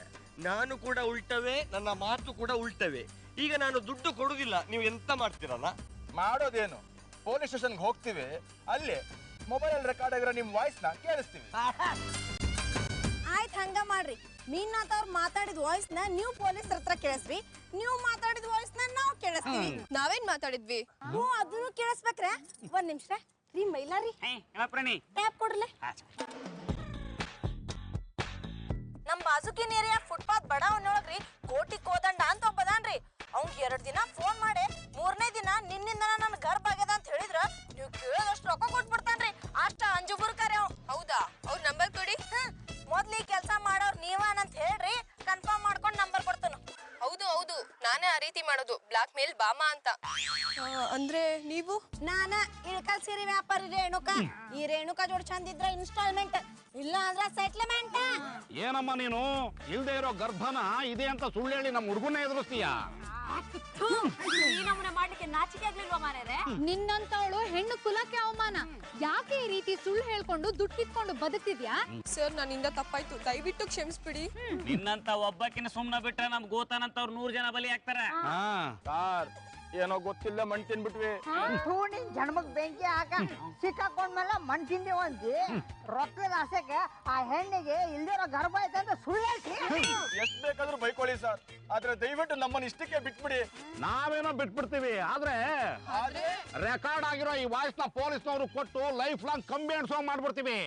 Speaker 2: ನಾನು ಕೂಡ ಉಲ್ಟವೇ, ನನ್ನ ಮಾತು ಕೂಡ ಉಲ್ಟವೇ. ಈಗ ನಾನು ದುಡ್ಡು ಕೊಡುದಿಲ್ಲ, ನೀವು ಎಂತ ಮಾಡ್ತೀರಲ್ಲ?
Speaker 4: ಮಾಡೋದೇನು, ಪೊಲೀಸ್ ಸ್ಟೇಷನ್ಗೆ ಹೋಗ್ತೀವಿ, ಅಲ್ಲಿ ಮೊಬೈಲ್ ರೆಕಾರ್ಡ್ ಆಗಿರೋ ನಿಮ್ ವಾಯ್ಸ್ ನ ಕೇಳಿಸ್ತೀವಿ.
Speaker 1: ಆಯ್ತು, ಹಂಗ ಮಾಡ್ರಿ. ಮೀನಾಥ್ ಅವ್ರು ಮಾತಾಡಿದ ವಾಯ್ಸ್ ನ ನೀವು ಪೊಲೀಸ್ ಹತ್ರ ಕೇಳಿಸ್ರಿ, ನೀವು ಮಾತಾಡಿದ ವಾಯ್ಸ್ ನ ನಾವು ಕೇಳಿಸ್ತೀವಿ.
Speaker 3: ನಾವೇನ್ ಮಾತಾಡಿದ್ವಿ?
Speaker 1: ಹ್ಞೂ, ಅದನ್ನು ಕೇಳಿಸ್ಬೇಕ್ರೆ. 1 ನಿಮಿಷ ರೀ ಮೈಲಾರಿ,
Speaker 6: ಪ್ರಾಣಿ
Speaker 1: ಟ್ಯಾಪ್ ಕೊಡ್ರಲೆ. ನಮ್ ಬಾಜುಕಿನ ಏರಿಯಾ ಫುಟ್ಪಾತ್ ಬಡಾವಣೆಯೊಳಗ್ರಿ ಕೋಟಿ ಕೋದಂಡ ಅಂತ ಒಬ್ಬದಾನ್ರಿ. ಅವ್ನ್ 2 ದಿನ ಫೋನ್ ಮಾಡಿ 3ನೇ ದಿನ ನಿನ್ನಿಂದ ನನ್ ಗರ್ಭ ಆಗ್ಯದ ಅಂತ ಹೇಳಿದ್ರ ನೀವು ಕೇಳದಷ್ಟು ರೊಕ್ಕ ಕೊಟ್ಬಿಡ್ತಾನ್ರಿ. ಅಷ್ಟ ಅಂಜುಬುರ್ಕಾರಿ ಅವ್.
Speaker 3: ಹೌದಾ? ಅವ್ರ ನಂಬರ್ ಕೊಡಿ.
Speaker 1: ಮೊದ್ಲು ಈ ಕೆಲ್ಸ ಮಾಡೋರ್ ನೀವಾನಂತ ಹೇಳ್ರಿ, ಕನ್ಫರ್ಮ್ ಮಾಡ್ಕೊಂಡ್ ನಂಬರ್ ಕೊಡ್ತಾನ.
Speaker 3: ಹೌದು ಹೌದು, ನಾನೇ ಆ ರೀತಿ ಮಾಡೋದು, ಬ್ಲಾಕ್ ಮೇಲ್ ಬಾಮಾ ಅಂತ. ಅಂದ್ರೆ ನೀವು?
Speaker 1: ನಾನ ಇಳಕಲ್ ಸೀರೆ ವ್ಯಾಪಾರಿ ರೇಣುಕಾ. ಈ ರೇಣುಕಾ ಜೋಡಿ ಚಂದ ಇದ್ರ ಇನ್ಸ್ಟಾಲ್ಮೆಂಟ್, ಇಲ್ಲ ಅಂದ್ರ ಸೆಟ್ಲ್ಮೆಂಟ್.
Speaker 7: ಏನಮ್ಮ ನೀನು ಇಲ್ದೇ ಇರೋ ಗರ್ಭನ ಇದೆ ಅಂತ ಸುಳ್ಳು ಹೇಳಿ ನಮ್ಮ ಹುಡುಗನ ಎದುರಿಸ್ತೀಯ?
Speaker 5: ಈ ನಮೂನೆ ಮಾಡ್ಲಿಕ್ಕೆ ನಾಚಿಕೆ ಆಗ್ಲಿಲ್ವಾ ಮಾರ್ಯಾರೆ?
Speaker 10: ನಿನ್ನಂತವಳು ಹೆಣ್ಣು ಕುಲಕ್ಕೆ ಅವಮಾನ. ಯಾಕೆ ಈ ರೀತಿ ಸುಳ್ಳು ಹೇಳ್ಕೊಂಡು ದುಡ್ಡು ಕಿತ್ಕೊಂಡು ಬದುಕ್ತಿದ್ಯಾ?
Speaker 3: ಸರ್, ನನ್ನಿಂದ ತಪ್ಪಾಯ್ತು, ದಯವಿಟ್ಟು ಕ್ಷಮಿಸ್ಬಿಡಿ.
Speaker 6: ನಿನ್ನಂತ ಒಬ್ಬಕಿನ ಸುಮ್ನ ಬಿಟ್ರೆ ನಮ್ ಗೋತಾನಂತವ್ರು 100 ಜನ ಬಲಿ ಆಗ್ತಾರ.
Speaker 4: ಸಾರ್, ಏನೋ ಗೊತ್ತಿಲ್ಲ ಮಣ್ ತಿನ್ಬಿಟ್ವಿ.
Speaker 9: ನಿನ್ ಜನ್ಮಕ್ ಬೆಂಕಿ ಹಾಕ ಸಿಕ್ಕಾಕೊಂಡ್ಮೇಲೆ ಮಣ್ ತಿಂದಿ ಒಂದಿ. ರೊಕ್ಕದ ಆಸೆಗೆ ಆ ಹೆಣ್ಣಿಗೆ ಇಲ್ದಿರೋ ಗರ್ಭ ಐತೆ ಅಂತ ಸುಳ್ಳು ಹೇಳ್ತಿ.
Speaker 4: ಎಷ್ಟ್ ಬೇಕಾದ್ರೂ ಬೈಕೊಳ್ಳಿ ಸರ್, ಆದ್ರೆ ದಯವಿಟ್ಟು ನಮ್ಮನ್ನ ಇಷ್ಟಕ್ಕೆ ಬಿಟ್ಬಿಡಿ.
Speaker 7: ನಾವೇನೋ ಬಿಟ್ಬಿಡ್ತೀವಿ, ಆದ್ರೆ ರೆಕಾರ್ಡ್ ಆಗಿರೋ ಈ ವಾಯ್ಸ್ ನ ಪೊಲೀಸ್ನವರು ಕೊಟ್ಟು ಲೈಫ್ ಲಾಂಗ್ ಕಂಬಿ ಎಣ್ಸೋ ಮಾಡ್ಬಿಡ್ತೀವಿ.